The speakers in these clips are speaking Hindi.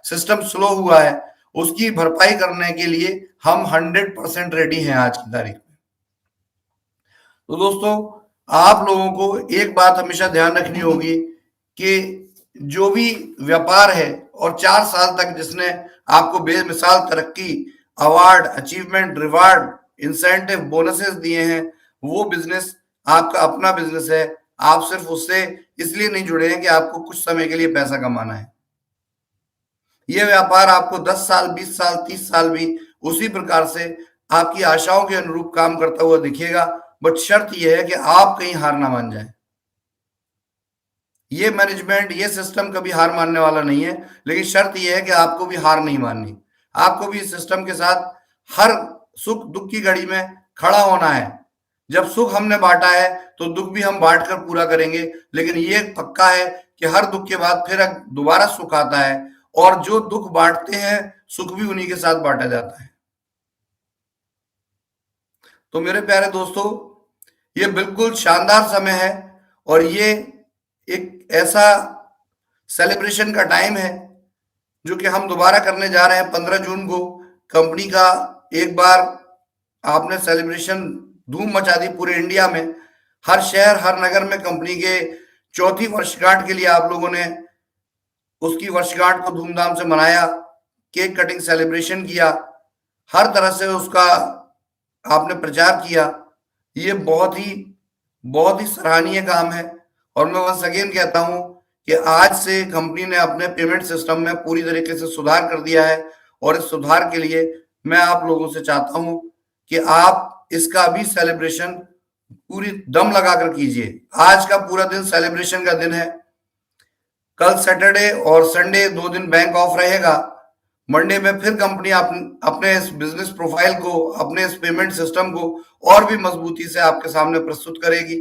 सिस्टम स्लो हुआ है, उसकी भरपाई करने के लिए हम 100% रेडी हैं आज की तारीख में। तो दोस्तों, आप लोगों को एक बात हमेशा ध्यान रखनी होगी कि जो भी व्यापार है और 4 साल तक जिसने आपको बेमिसाल तरक्की, award, achievement, reward, incentive, bonuses दिए हैं, वो बिजनेस आपका अपना बिजनेस है। आप सिर्फ उससे इसलिए नहीं जुड़े हैं कि आपको कुछ समय के लिए पैसा कमाना है। ये व्यापार आपको 10 साल, 20 साल, 30 साल भी उसी प्रकार से आपकी आशाओं के अनुरूप काम करता हुआ दिखेगा, बट शर्त यह है कि आप कहीं हार ना मान जाएं। ये मैनेजमेंट, ये सिस्टम कभी हार मानने वाला नहीं है, लेकिन शर्त यह है कि आपको भी हार नहीं माननी। आपको भी इस सिस्टम के साथ हर सुख दुख की घड़ी में खड़ा होना है। जब सुख हमने बांटा है तो दुख भी हम बांट कर पूरा करेंगे, लेकिन ये पक्का है कि हर दुख के बाद फिर दोबारा सुख आता है, और जो दुख बांटते हैं सुख भी उन्हीं के साथ बांटा जाता है। तो मेरे प्यारे दोस्तों, ये बिल्कुल शानदार समय है, और ये एक ऐसा सेलिब्रेशन का टाइम है जो कि हम दोबारा करने जा रहे हैं 15 जून को। कंपनी का एक बार आपने सेलिब्रेशन धूम मचा दी पूरे इंडिया में। हर शहर, हर नगर में कंपनी के चौथी वर्षगांठ के लिए आप लोगों ने उसकी वर्षगांठ को धूमधाम से मनाया, केक कटिंग सेलिब्रेशन किया, हर तरह से उसका आपने प्रचार किया। ये बहुत ही सराहनीय काम है, और मैं वंस अगेन कहता हूं कि आज से कंपनी ने अपने पेमेंट सिस्टम में पूरी तरीके से सुधार कर दिया है, और इस सुधार के लिए मैं आप लोगों से चाहता हूं कि आप इसका भी सेलिब्रेशन पूरी दम लगाकर कीजिए। आज का पूरा दिन सेलिब्रेशन का दिन है। कल सैटरडे और संडे 2 दिन बैंक ऑफ रहेगा। मंडे में फिर कंपनी अपने इस बिजनेस प्रोफाइल को, अपने इस पेमेंट सिस्टम को और भी मजबूती से आपके सामने प्रस्तुत करेगी,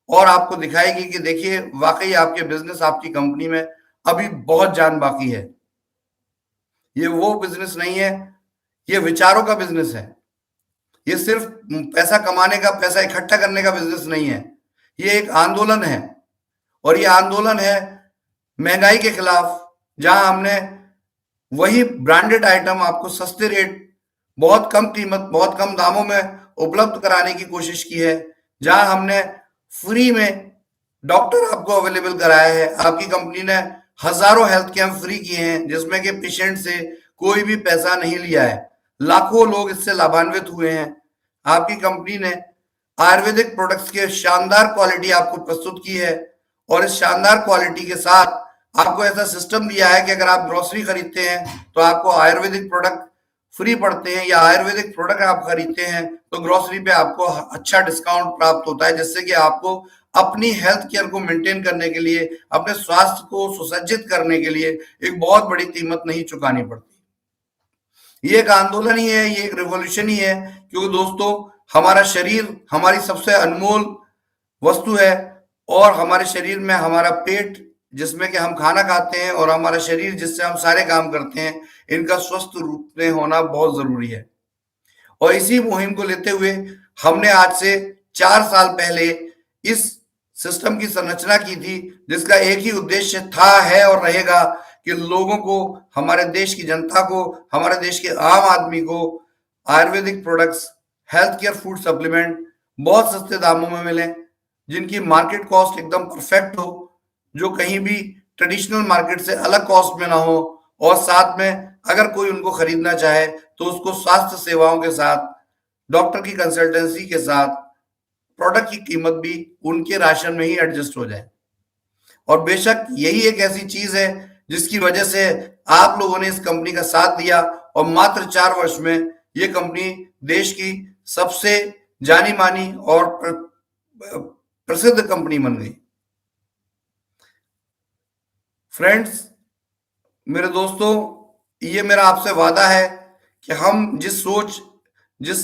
और आपको दिखाएगी कि देखिए, वाकई आपके बिजनेस, आपकी कंपनी में अभी बहुत जान बाकी है। ये वो बिजनेस नहीं है, ये विचारों का बिजनेस है। ये सिर्फ पैसा कमाने का, पैसा इकट्ठा करने का बिजनेस नहीं है। ये एक आंदोलन है, और ये आंदोलन है महंगाई के खिलाफ, जहां हमने वही ब्रांडेड आइटम आपको सस्ते रेट, बहुत कम कीमत, बहुत कम दामों में उपलब्ध कराने की कोशिश की है। जहां हमने फ्री में डॉक्टर आपको अवेलेबल कराया है। आपकी कंपनी ने हजारों हेल्थ कैंप फ्री किए हैं, जिसमें कि पेशेंट से कोई भी पैसा नहीं लिया है। लाखों लोग इससे लाभान्वित हुए हैं। आपकी कंपनी ने आयुर्वेदिक प्रोडक्ट्स के शानदार क्वालिटी आपको प्रस्तुत की है, और इस शानदार क्वालिटी के साथ आपको ऐसा सिस्टम दिया है कि अगर आप ग्रोसरी खरीदते हैं तो आपको आयुर्वेदिक प्रोडक्ट फ्री पड़ते हैं, या आयुर्वेदिक प्रोडक्ट आप खरीदते हैं तो ग्रोसरी पे आपको अच्छा डिस्काउंट प्राप्त होता है, जिससे कि आपको अपनी हेल्थ केयर को मेंटेन करने के लिए, अपने स्वास्थ्य को सुसज्जित करने के लिए एक बहुत बड़ी कीमत नहीं चुकानी पड़ती। ये एक आंदोलन ही है, ये एक रिवॉल्यूशन ही है, क्योंकि दोस्तों, हमारा शरीर हमारी सबसे अनमोल वस्तु है, और हमारे शरीर में हमारा पेट, जिसमें कि हम खाना खाते हैं, और हमारा शरीर जिससे हम सारे काम करते हैं, इनका स्वस्थ रूप में होना बहुत जरूरी है। और इसी मुहिम को लेते हुए हमने आज से 4 साल पहले इस सिस्टम की संरचना की थी, जिसका एक ही उद्देश्य था, है और रहेगा कि लोगों को, हमारे देश की जनता को, हमारे देश के आम आदमी को Ayurvedic products, health care, food supplement बहुत सस्ते दामों में मिले, जिनकी मार्केट कॉस्ट एकदम परफेक्ट हो, जो कहीं भी ट्रेडिशनल मार्केट से अलग कॉस्ट में ना हो, और साथ में अगर कोई उनको खरीदना चाहे तो उसको स्वास्थ्य सेवाओं के साथ, डॉक्टर की कंसल्टेंसी के साथ, प्रोडक्ट की कीमत भी उनके राशन में ही एडजस्ट हो जाए। और बेशक यही एक ऐसी चीज है जिसकी वजह से आप लोगों ने इस कंपनी का साथ दिया, और मात्र 4 वर्ष में ये कंपनी देश की सबसे जानी मानी और प्रसिद्ध कंपनी बन गई। फ्रेंड्स, मेरे दोस्तों, ये मेरा आपसे वादा है कि हम जिस सोच, जिस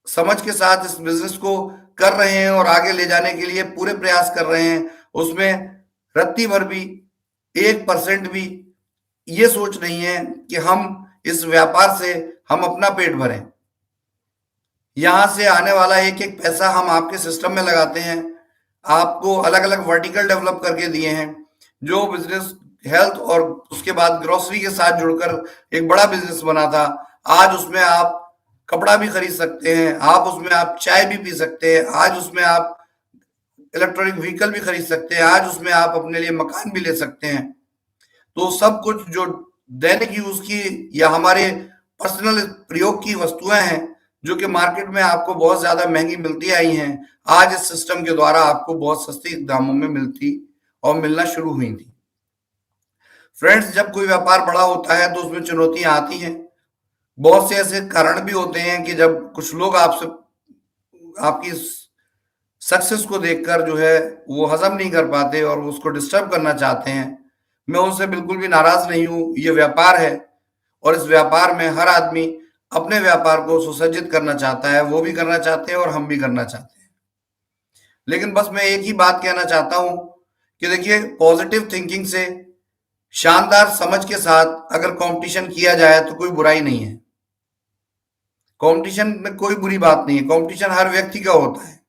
समझ के साथ इस बिजनेस को कर रहे हैं और आगे ले जाने के लिए पूरे प्रयास कर रहे हैं, उसमें रत्ती भर भी, 1% भी ये सोच नहीं है कि हम इस व्यापार से हम अपना पेट भरें। यहां से आने वाला एक एक पैसा हम आपके सिस्टम में लगाते हैं। आपको अलग अलग वर्टिकल डेवलप करके दिए हैं। जो बिजनेस हेल्थ और उसके बाद ग्रोसरी के साथ जुड़कर एक बड़ा बिजनेस बना था। आज उसमें आप कपड़ा भी खरीद सकते हैं, आप उसमें आप चाय भी पी सकते हैं, आज उसमें आप इलेक्ट्रॉनिक व्हीकल भी खरीद सकते हैं, आज उसमें आप अपने लिए मकान भी ले सकते हैं। तो सब कुछ जो दैनिक यूज की या हमारे पर्सनल प्रयोग की वस्तुएं हैं, जो कि मार्केट में आपको बहुत ज्यादा महंगी मिलती आई हैं, आज इस सिस्टम के द्वारा आपको बहुत सस्ती दामों में मिलती और मिलना शुरू हुई थी। फ्रेंड्स, जब कोई व्यापार बड़ा होता है तो उसमें चुनौतियां आती हैं। बहुत से ऐसे कारण भी होते हैं कि जब कुछ लोग आपसे आपकी सक्सेस को देखकर जो है वो हजम नहीं कर पाते और उसको डिस्टर्ब करना चाहते हैं। मैं उनसे बिल्कुल भी नाराज नहीं हूं, ये व्यापार है और इस व्यापार में हर आदमी अपने व्यापार को सुसज्जित करना चाहता है, वो भी करना चाहते हैं और हम भी करना चाहते हैं। लेकिन बस मैं एक ही बात कहना चाहता हूं कि देखिए, पॉजिटिव थिंकिंग से, शानदार समझ के साथ अगर कंपटीशन किया जाए तो कोई बुराई नहीं है। कंपटीशन में कोई बुरी बात नहीं है, कंपटीशन हर व्यक्ति का होता है।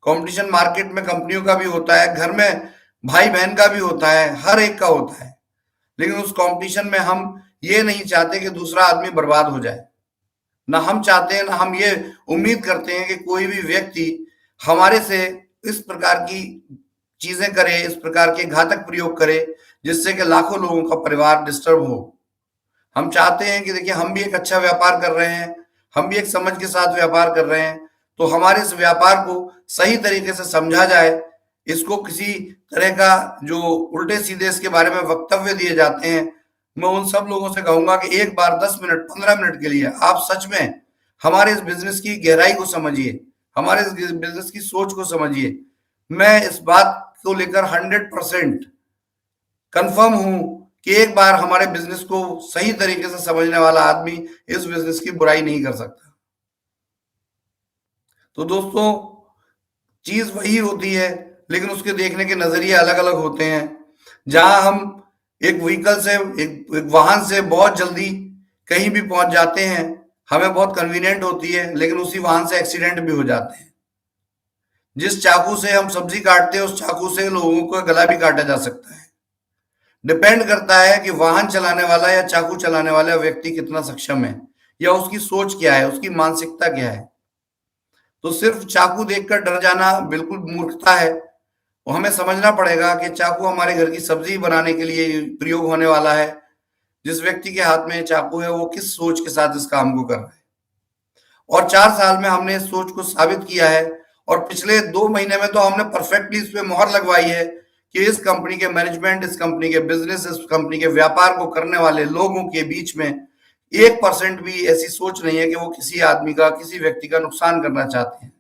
कंपटीशन मार्केट में कंपनियों का भी होता है, घर में भाई बहन का भी होता है, हर एक का होता है। लेकिन उस कंपटीशन में हम ये नहीं चाहते कि दूसरा आदमी बर्बाद हो जाए। ना हम चाहते हैं, ना हम ये उम्मीद करते हैं कि कोई भी व्यक्ति हमारे से इस प्रकार की चीजें करे, इस प्रकार के घातक प्रयोग करे जिससे कि लाखों लोगों का परिवार डिस्टर्ब हो। हम चाहते हैं कि देखिए, हम भी एक अच्छा व्यापार कर रहे हैं, हम भी एक समझ के साथ व्यापार कर रहे हैं, तो हमारे इस व्यापार को सही तरीके से समझा जाए। इसको किसी तरह का जो उल्टे सीधे इसके बारे में वक्तव्य दिए जाते हैं, मैं उन सब लोगों से कहूंगा कि एक बार 10 मिनट 15 मिनट के लिए आप सच में हमारे इस बिजनेस की गहराई को समझिए, हमारे इस बिजनेस की सोच को समझिए। मैं इस बात को लेकर 100% कंफर्म हूं कि एक बार हमारे बिजनेस को सही तरीके से समझने वाला आदमी इस बिजनेस की बुराई नहीं कर सकता। तो दोस्तों, चीज वही होती है, लेकिन उसके देखने के नजरिए अलग अलग होते हैं। जहां हम एक व्हीकल से, एक वाहन से बहुत जल्दी कहीं भी पहुंच जाते हैं, हमें बहुत कन्वीनियंट होती है, लेकिन उसी वाहन से एक्सीडेंट भी हो जाते हैं। जिस चाकू से हम सब्जी काटते हैं, उस चाकू से लोगों का गला भी काटा जा सकता है। डिपेंड करता है कि वाहन चलाने वाला या चाकू चलाने वाला व्यक्ति कितना सक्षम है, या उसकी सोच क्या है, उसकी मानसिकता क्या है। तो सिर्फ चाकू देखकर डर जाना बिल्कुल मूर्खता है। और हमें समझना पड़ेगा कि चाकू हमारे घर की सब्जी बनाने के लिए प्रयोग होने वाला है। जिस व्यक्ति के हाथ में चाकू है, वो किस सोच के साथ इस काम को कर रहा है। और 4 साल में हमने इस सोच को साबित किया है, और पिछले 2 महीने में तो हमने परफेक्टली इस पे मोहर लगवाई है कि इस कंपनी के मैनेजमेंट, इस कंपनी के बिजनेस, इस कंपनी के व्यापार को करने वाले लोगों के बीच में 1% भी ऐसी सोच नहीं है कि वो किसी आदमी का, किसी व्यक्ति का नुकसान करना चाहते हैं।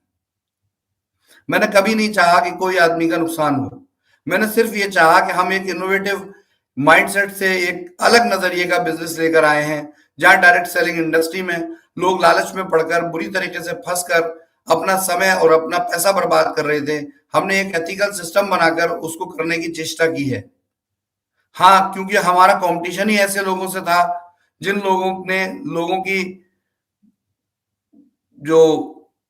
मैंने कभी नहीं चाहा कि कोई आदमी का नुकसान हो। मैंने सिर्फ ये चाहा कि हम एक इनोवेटिव माइंडसेट से एक अलग नजरिए का बिजनेस लेकर आए हैं, जहां डायरेक्ट सेलिंग इंडस्ट्री में लोग लालच में पड़कर, बुरी तरीके से फंसकर अपना समय और अपना पैसा बर्बाद कर रहे थे। हमने एक एथिकल सिस्टम बनाकर उसको करने की चेष्टा की है। हाँ, क्योंकि हमारा कंपटीशन ही ऐसे लोगों से था जिन लोगों ने लोगों की जो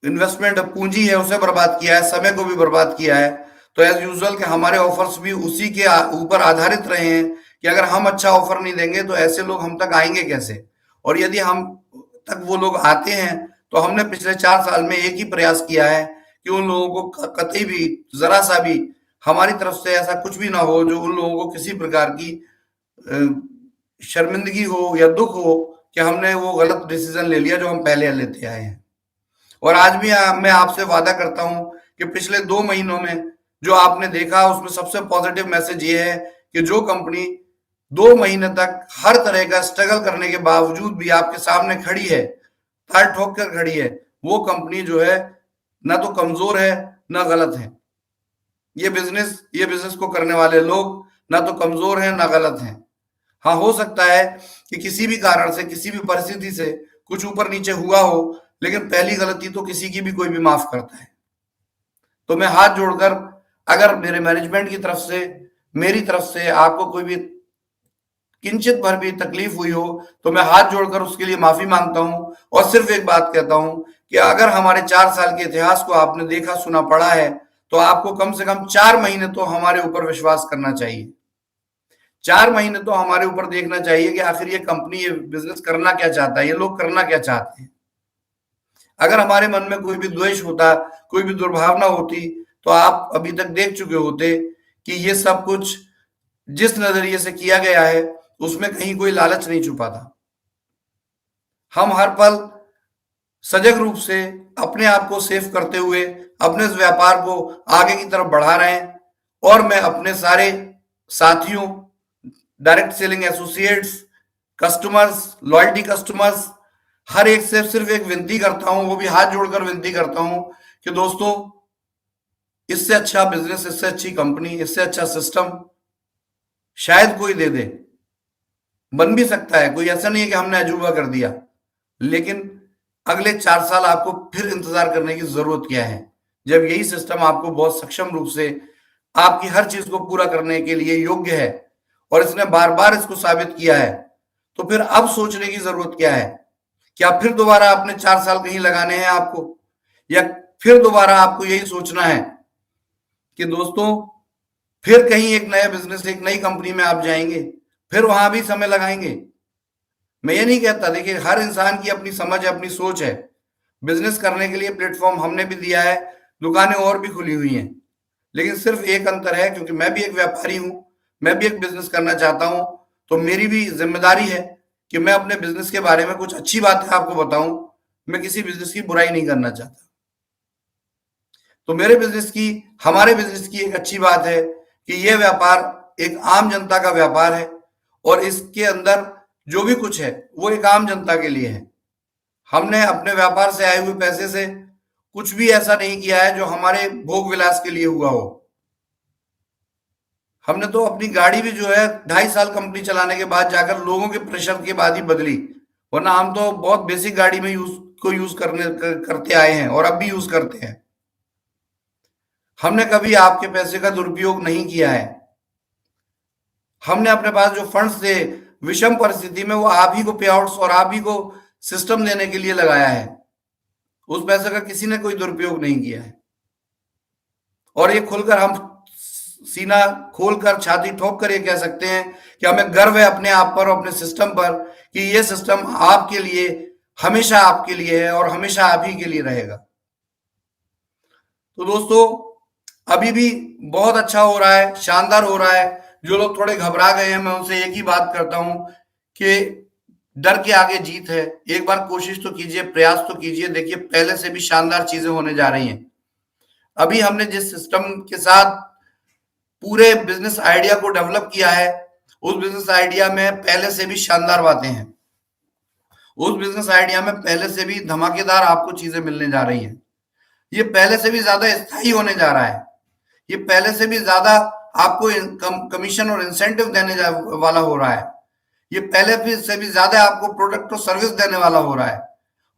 इन्वेस्टमेंट पूंजी है उसे बर्बाद किया है, समय को भी बर्बाद किया है। तो एज यूजुअल के हमारे ऑफर्स भी उसी के ऊपर आधारित रहे हैं कि अगर हम अच्छा ऑफर नहीं देंगे तो ऐसे लोग हम तक आएंगे कैसे। और यदि हम तक वो लोग आते हैं, तो हमने पिछले 4 साल में एक ही प्रयास किया है कि उन लोगों को कतई भी, जरा सा भी हमारी तरफ से ऐसा कुछ भी ना हो जो उन लोगों को किसी प्रकार की शर्मिंदगी हो या दुख हो कि हमने वो गलत डिसीजन ले लिया जो हम पहले लेते आए हैं। और आज भी मैं आपसे वादा करता हूं कि पिछले 2 महीनों में जो आपने देखा, उसमें सबसे पॉजिटिव मैसेज ये है कि जो कंपनी 2 महीने तक हर तरह का स्ट्रगल करने के बावजूद भी आपके सामने खड़ी है, ताल ठोक कर खड़ी है, वो कंपनी जो है ना तो कमजोर है ना गलत है। ये बिजनेस को करने वाले लोग ना तो कमजोर हैं ना गलत हैं। हाँ, हो सकता है कि किसी भी कारण से, किसी भी परिस्थिति से कुछ ऊपर नीचे हुआ हो, लेकिन पहली गलती तो किसी की भी कोई भी माफ करता है। तो मैं हाथ जोड़कर, अगर मेरे मैनेजमेंट की तरफ से, मेरी तरफ से आपको कोई भी किंचित भर भी तकलीफ हुई हो, तो मैं हाथ जोड़कर उसके लिए माफी मांगता हूं। और सिर्फ एक बात कहता हूं कि अगर हमारे 4 साल के इतिहास को आपने देखा, सुना, पढ़ा है, तो आपको कम से कम 4 महीने तो हमारे ऊपर विश्वास करना चाहिए। 4 महीने तो हमारे ऊपर देखना चाहिए कि आखिर ये कंपनी ये बिजनेस करना क्या चाहता है, ये लोग करना क्या चाहते हैं। अगर हमारे मन में कोई भी द्वेष होता, कोई भी दुर्भावना होती, तो आप अभी तक देख चुके होते कि ये सब कुछ जिस नजरिए से किया गया है उसमें कहीं कोई लालच नहीं छुपा था। हम हर पल सजग रूप से अपने आप को सेफ करते हुए अपने इस व्यापार को आगे की तरफ बढ़ा रहे हैं, और मैं अपने सारे साथियों, direct selling associates, customers, loyalty customers, हर एक से सिर्फ एक विनती करता हूं, वो भी हाथ जोड़कर विनती करता हूं कि दोस्तों, इससे अच्छा बिजनेस, इससे अच्छी कंपनी, इससे अच्छा सिस्टम शायद कोई दे दे। बन भी सकता है, कोई ऐसा नहीं है कि हमने अजूबा कर दिया, लेकिन अगले 4 साल आपको फिर इंतजार करने की जरूरत क्या है, जब यही सिस्टम आपको बहुत सक्षम रूप से आपकी हर चीज को पूरा करने के लिए योग्य है और इसने बार बार इसको साबित किया है। तो फिर अब सोचने की जरूरत क्या है? क्या फिर दोबारा आपने 4 साल कहीं लगाने हैं आपको, या फिर दोबारा आपको यही सोचना है कि दोस्तों फिर कहीं एक नया बिजनेस, एक नई कंपनी में आप जाएंगे, फिर वहां भी समय लगाएंगे? मैं ये नहीं कहता, देखिए हर इंसान की अपनी समझ है, अपनी सोच है। बिजनेस करने के लिए प्लेटफॉर्म हमने भी दिया है, दुकानें और भी खुली हुई हैं, लेकिन सिर्फ एक अंतर है, क्योंकि मैं भी एक व्यापारी हूं, मैं भी एक बिजनेस करना चाहता हूं, तो मेरी भी जिम्मेदारी है कि मैं अपने बिजनेस के बारे में कुछ अच्छी बातें आपको बताऊं। मैं किसी बिजनेस की बुराई नहीं करना चाहता। तो मेरे बिजनेस की, हमारे बिजनेस की एक अच्छी बात है कि यह व्यापार एक आम जनता का व्यापार है, और इसके अंदर जो भी कुछ है वो एक आम जनता के लिए है। हमने अपने व्यापार से आए हुए पैसे से कुछ भी ऐसा नहीं किया है जो हमारे भोग विलास के लिए हुआ हो। हमने तो अपनी गाड़ी भी जो है 2.5 साल कंपनी चलाने के बाद जाकर लोगों के प्रेशर के बाद ही बदली, वरना हम तो बहुत बेसिक गाड़ी में यूज करते आए हैं और अब भी यूज करते हैं। हमने कभी आपके पैसे का दुरुपयोग नहीं किया है। हमने अपने पास जो फंड्स थे विषम परिस्थिति में, वो आप ही को पे आउट्स और आप ही को सिस्टम देने के लिए लगाया है। उस पैसे का किसी ने कोई दुरुपयोग नहीं किया है। और ये खुलकर हम सीना खोलकर, छाती ठोक कर ये कह सकते हैं कि हमें गर्व है अपने आप पर और अपने सिस्टम पर, कि ये सिस्टम आपके लिए, हमेशा आपके लिए है और हमेशा आप ही के लिए रहेगा। तो दोस्तों, अभी भी बहुत अच्छा हो रहा है, शानदार हो रहा है। जो लोग थोड़े घबरा गए हैं, मैं उनसे एक ही बात करता हूं कि डर के आगे जीत है। एक बार कोशिश तो कीजिए, प्रयास तो कीजिए। देखिए, पहले से भी शानदार चीजें होने जा रही हैं। अभी हमने जिस सिस्टम के साथ पूरे बिजनेस आइडिया को डेवलप किया है, उस बिजनेस आइडिया में पहले से भी शानदार बातें हैं। उस बिजनेस आइडिया में पहले से भी धमाकेदार आपको चीजें मिलने जा रही हैं। ये पहले से भी ज्यादा स्थायी होने जा रहा है। ये पहले से भी ज्यादा आपको कमीशन और इंसेंटिव देने वाला हो रहा है। ये पहले से भी ज्यादा आपको प्रोडक्ट और सर्विस देने वाला हो रहा है,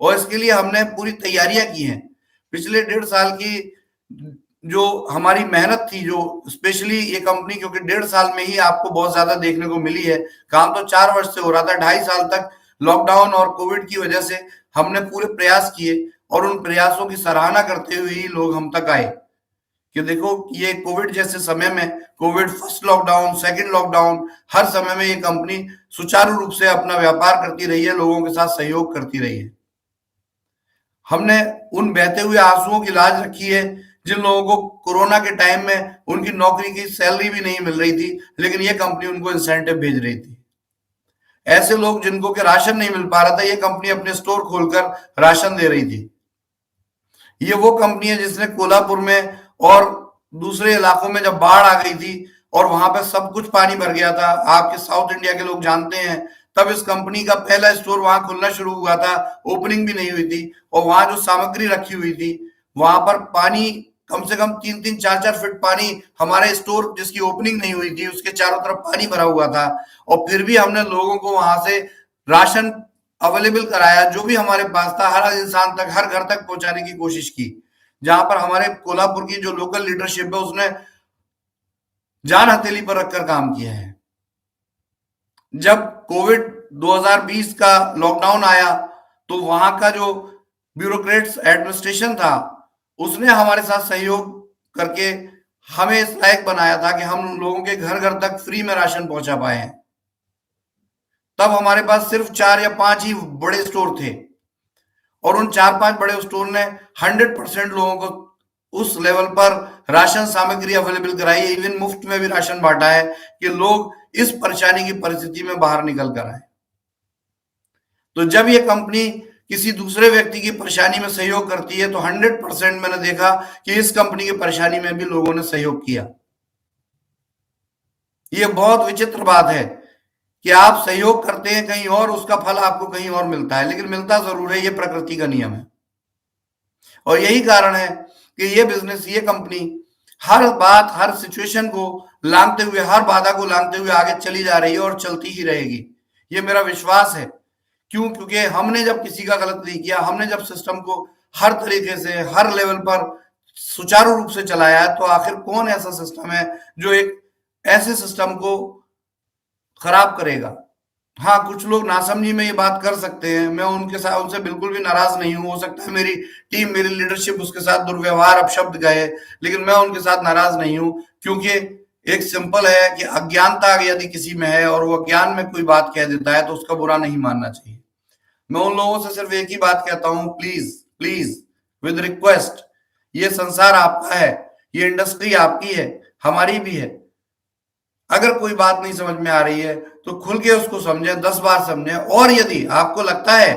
और इसके लिए हमने पूरी तैयारियां की हैं। पिछले 1.5 साल की जो हमारी मेहनत थी, जो स्पेशली ये कंपनी, क्योंकि 1.5 साल में ही आपको बहुत ज्यादा देखने को मिली है। काम तो 4 वर्ष से हो रहा था, 2.5 साल तक लॉकडाउन और कोविड की वजह से हमने पूरे प्रयास किए, और उन प्रयासों की सराहना करते हुए ही लोग हम तक आए कि देखो, ये कोविड जैसे समय में, COVID first lockdown, second lockdown, हर समय में ये कंपनी सुचारू रूप से अपना व्यापार करती रही है, लोगों के साथ सहयोग करती रही है। हमने उन बहते हुए आंसुओं की लाज रखी है जिन लोगों को कोरोना के टाइम में उनकी नौकरी की सैलरी भी नहीं मिल रही थी, लेकिन ये कंपनी उनको इंसेंटिव भेज रही थी। ऐसे लोग जिनको के राशन नहीं मिल पा रहा था, ये कंपनी अपने स्टोर खोलकर राशन दे रही थी। ये वो कंपनी है जिसने कोल्हापुर में और दूसरे इलाकों में जब बाढ़ आ गई थी और वहां पर सब कुछ पानी भर गया था, आपके साउथ इंडिया के लोग जानते हैं, तब इस कंपनी का पहला स्टोर वहां खुलना शुरू हुआ था। ओपनिंग भी नहीं हुई थी, और वहां जो सामग्री रखी हुई थी, वहां पर पानी कम से कम 3-3, 4-4 फीट पानी, हमारे स्टोर जिसकी ओपनिंग नहीं हुई थी उसके चारों तरफ पानी भरा हुआ था। और फिर भी हमने लोगों को वहां से राशन अवेलेबल कराया, जो भी हमारे पास था, हर इंसान तक, हर घर तक पहुंचाने की कोशिश की। जहां पर हमारे कोल्हापुर की जो लोकल लीडरशिप है उसने जान हथेली पर रखकर काम किया है। जब कोविड 2020 का लॉकडाउन आया, तो वहां का जो ब्यूरोक्रेट्स एडमिनिस्ट्रेशन था, उसने हमारे साथ सहयोग करके हमें इस लायक बनाया था कि हम लोगों के घर घर तक फ्री में राशन पहुंचा पाए हैं। तब हमारे पास सिर्फ 4 या 5 ही बड़े स्टोर थे और उन 4-5 बड़े स्टोर ने 100% लोगों को उस लेवल पर राशन सामग्री अवेलेबल कराई, इवन मुफ्त में भी राशन बांटा है कि लोग इस परेशानी की परिस्थिति में बाहर निकल कर आए। तो जब ये कंपनी किसी दूसरे व्यक्ति की परेशानी में सहयोग करती है तो 100% मैंने देखा कि इस कंपनी की परेशानी में भी लोगों ने सहयोग किया। ये बहुत विचित्र बात है कि आप सहयोग करते हैं कहीं और, उसका फल आपको कहीं और मिलता है, लेकिन मिलता जरूर है। ये प्रकृति का नियम है और यही कारण है कि ये बिजनेस, ये कंपनी हर बात, हर सिचुएशन को लांघते हुए, हर बाधा को लांघते हुए आगे चली जा रही है और चलती ही रहेगी। ये मेरा विश्वास है। क्यों? क्योंकि हमने जब किसी का गलत नहीं किया, हमने जब सिस्टम को हर तरीके से, हर लेवल पर सुचारू रूप से चलाया है, तो आखिर कौन ऐसा सिस्टम है जो एक ऐसे सिस्टम को खराब करेगा? हाँ, कुछ लोग नासमझी में ये बात कर सकते हैं, मैं उनके साथ, उनसे बिल्कुल भी नाराज नहीं हूं। हो सकता है मेरी टीम, मेरी लीडरशिप उसके साथ दुर्व्यवहार, अपशब्द गए, लेकिन मैं उनके साथ नाराज नहीं हूं, क्योंकि एक सिंपल है कि अज्ञानता यदि किसी में है और वो अज्ञान में कोई बात कह देता है तो उसका बुरा नहीं मानना चाहिए। मैं उन लोगों से सिर्फ एक ही बात कहता हूं, प्लीज प्लीज विद रिक्वेस्ट, ये संसार आपका है, ये इंडस्ट्री आपकी है, हमारी भी है। अगर कोई बात नहीं समझ में आ रही है तो खुल के उसको समझें, 10 बार समझें। और यदि आपको लगता है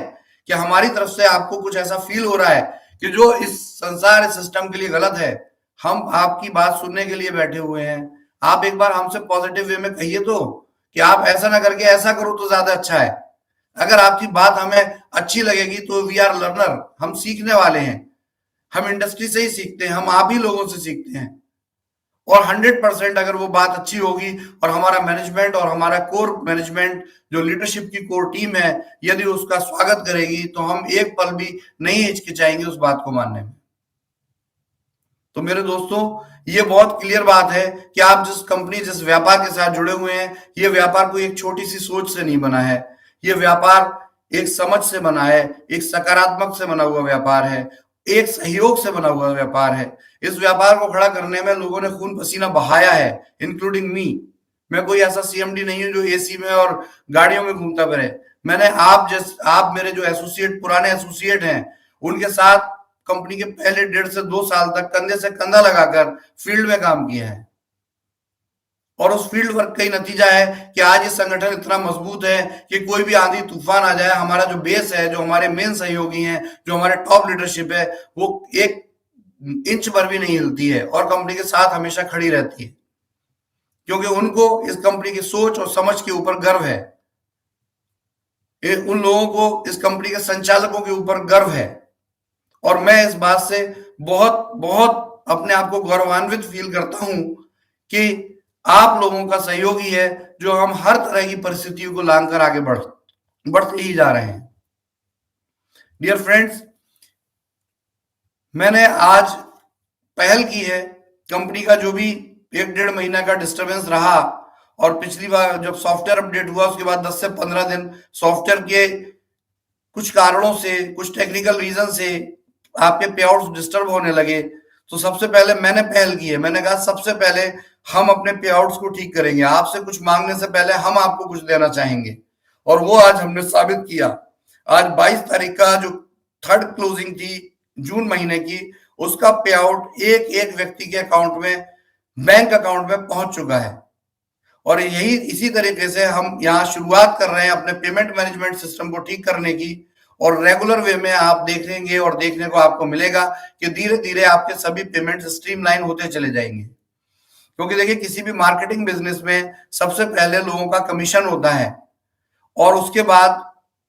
कि हमारी तरफ से आपको कुछ ऐसा फील हो रहा है कि जो इस संसार, इस सिस्टम के लिए गलत है, हम आपकी बात सुनने के लिए बैठे हुए हैं। आप एक बार हमसे पॉजिटिव वे में कहिए तो, कि आप ऐसा ना करके ऐसा करो तो ज्यादा अच्छा है। अगर आपकी बात हमें अच्छी लगेगी तो वी आर लर्नर, हम सीखने वाले हैं। हम इंडस्ट्री से ही सीखते हैं, हम आप ही लोगों से सीखते हैं। और 100% अगर वो बात अच्छी होगी और हमारा मैनेजमेंट और हमारा कोर मैनेजमेंट, जो लीडरशिप की कोर टीम है, यदि उसका स्वागत करेगी तो हम एक पल भी नहीं हिचकिचाएंगे उस बात को मानने में। तो मेरे दोस्तों, ये बहुत क्लियर बात है कि आप जिस कंपनी, जिस व्यापार के साथ जुड़े हुए हैं, ये व्यापार कोई एक छोटी सी सोच से नहीं बना है। ये व्यापार एक समझ से बना है, एक सकारात्मक से बना हुआ व्यापार है, एक सहयोग से बना हुआ व्यापार है। इस व्यापार को खड़ा करने में लोगों ने खून पसीना बहाया है, इंक्लूडिंग मी। मैं कोई ऐसा सीएमडी नहीं हूं जो एसी में और गाड़ियों में घूमता फिरे। मैंने आप मेरे जो एसोसिएट, पुराने एसोसिएट हैं, उनके साथ कंपनी के पहले 1.5 से 2 साल तक कंधे से कंधा लगाकर फील्ड में काम किया है। और उस फील्ड वर्क का ही नतीजा है कि आज ये संगठन इतना मजबूत है कि कोई भी आंधी तूफान आ जाए, हमारा जो बेस है, जो हमारे मेन सहयोगी हैं, जो हमारे टॉप लीडरशिप है, वो एक इंच भर भी नहीं हिलती है और कंपनी के साथ हमेशा खड़ी रहती है, क्योंकि उनको इस कंपनी की सोच और समझ के ऊपर गर्व है। उन लोगों को इस कंपनी के संचालकों के ऊपर गर्व है और मैं इस बात से बहुत बहुत अपने आप को गौरवान्वित फील करता हूं कि आप लोगों का सहयोग ही है जो हम हर तरह की परिस्थितियों को लांघकर आगे बढ़ते ही जा रहे हैं। डियर फ्रेंड्स, मैंने आज पहल की है। कंपनी का जो भी 1-1.5 महीना का डिस्टरबेंस रहा, और पिछली बार जब सॉफ्टवेयर अपडेट हुआ उसके बाद 10 से 15 दिन सॉफ्टवेयर के कुछ कारणों से, कुछ टेक्निकल रीजन से आपके पे आउट्स डिस्टर्ब होने लगे, तो सबसे पहले मैंने पहल की है। मैंने कहा सबसे पहले हम अपने पे आउट्स को ठीक करेंगे, आपसे कुछ मांगने से पहले हम आपको कुछ देना चाहेंगे, और वो आज हमने साबित किया। आज 22 तारीख का जो थर्ड क्लोजिंग थी जून महीने की, उसका पे आउट एक एक व्यक्ति के अकाउंट में, बैंक अकाउंट में पहुंच चुका है। और यही इसी तरीके से हम यहाँ शुरुआत कर रहे हैं अपने पेमेंट मैनेजमेंट सिस्टम को ठीक करने की, और रेगुलर वे में आप देखेंगे और देखने को आपको मिलेगा कि धीरे धीरे आपके सभी पेमेंट स्ट्रीमलाइन होते चले जाएंगे। क्योंकि देखिए, किसी भी मार्केटिंग बिजनेस में सबसे पहले लोगों का कमीशन होता है और उसके बाद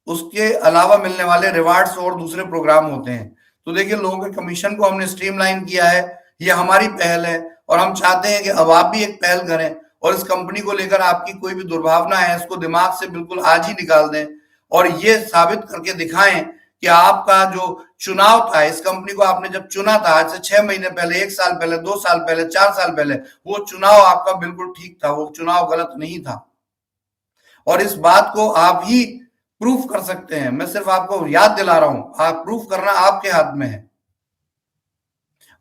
उसके अलावा मिलने वाले रिवार्ड्स और दूसरे प्रोग्राम होते हैं। तो देखिए, लोगों के कमीशन को हमने स्ट्रीमलाइन किया है, ये हमारी पहल है और हम चाहते हैं कि अब आप भी एक पहल करें और इस कंपनी को लेकर आपकी कोई भी दुर्भावना है इसको दिमाग से बिल्कुल आज ही निकाल दें और ये साबित करके दिखाएं कि आपका जो चुनाव था, इस कंपनी को आपने जब चुना था आज से 6 महीने पहले, 1 साल पहले, 2 साल पहले, 4 साल पहले, वो चुनाव आपका बिल्कुल ठीक था, वो चुनाव गलत नहीं था। और इस बात को आप ही प्रूफ कर सकते हैं, मैं सिर्फ आपको याद दिला रहा हूं, आप प्रूफ करना आपके हाथ में है।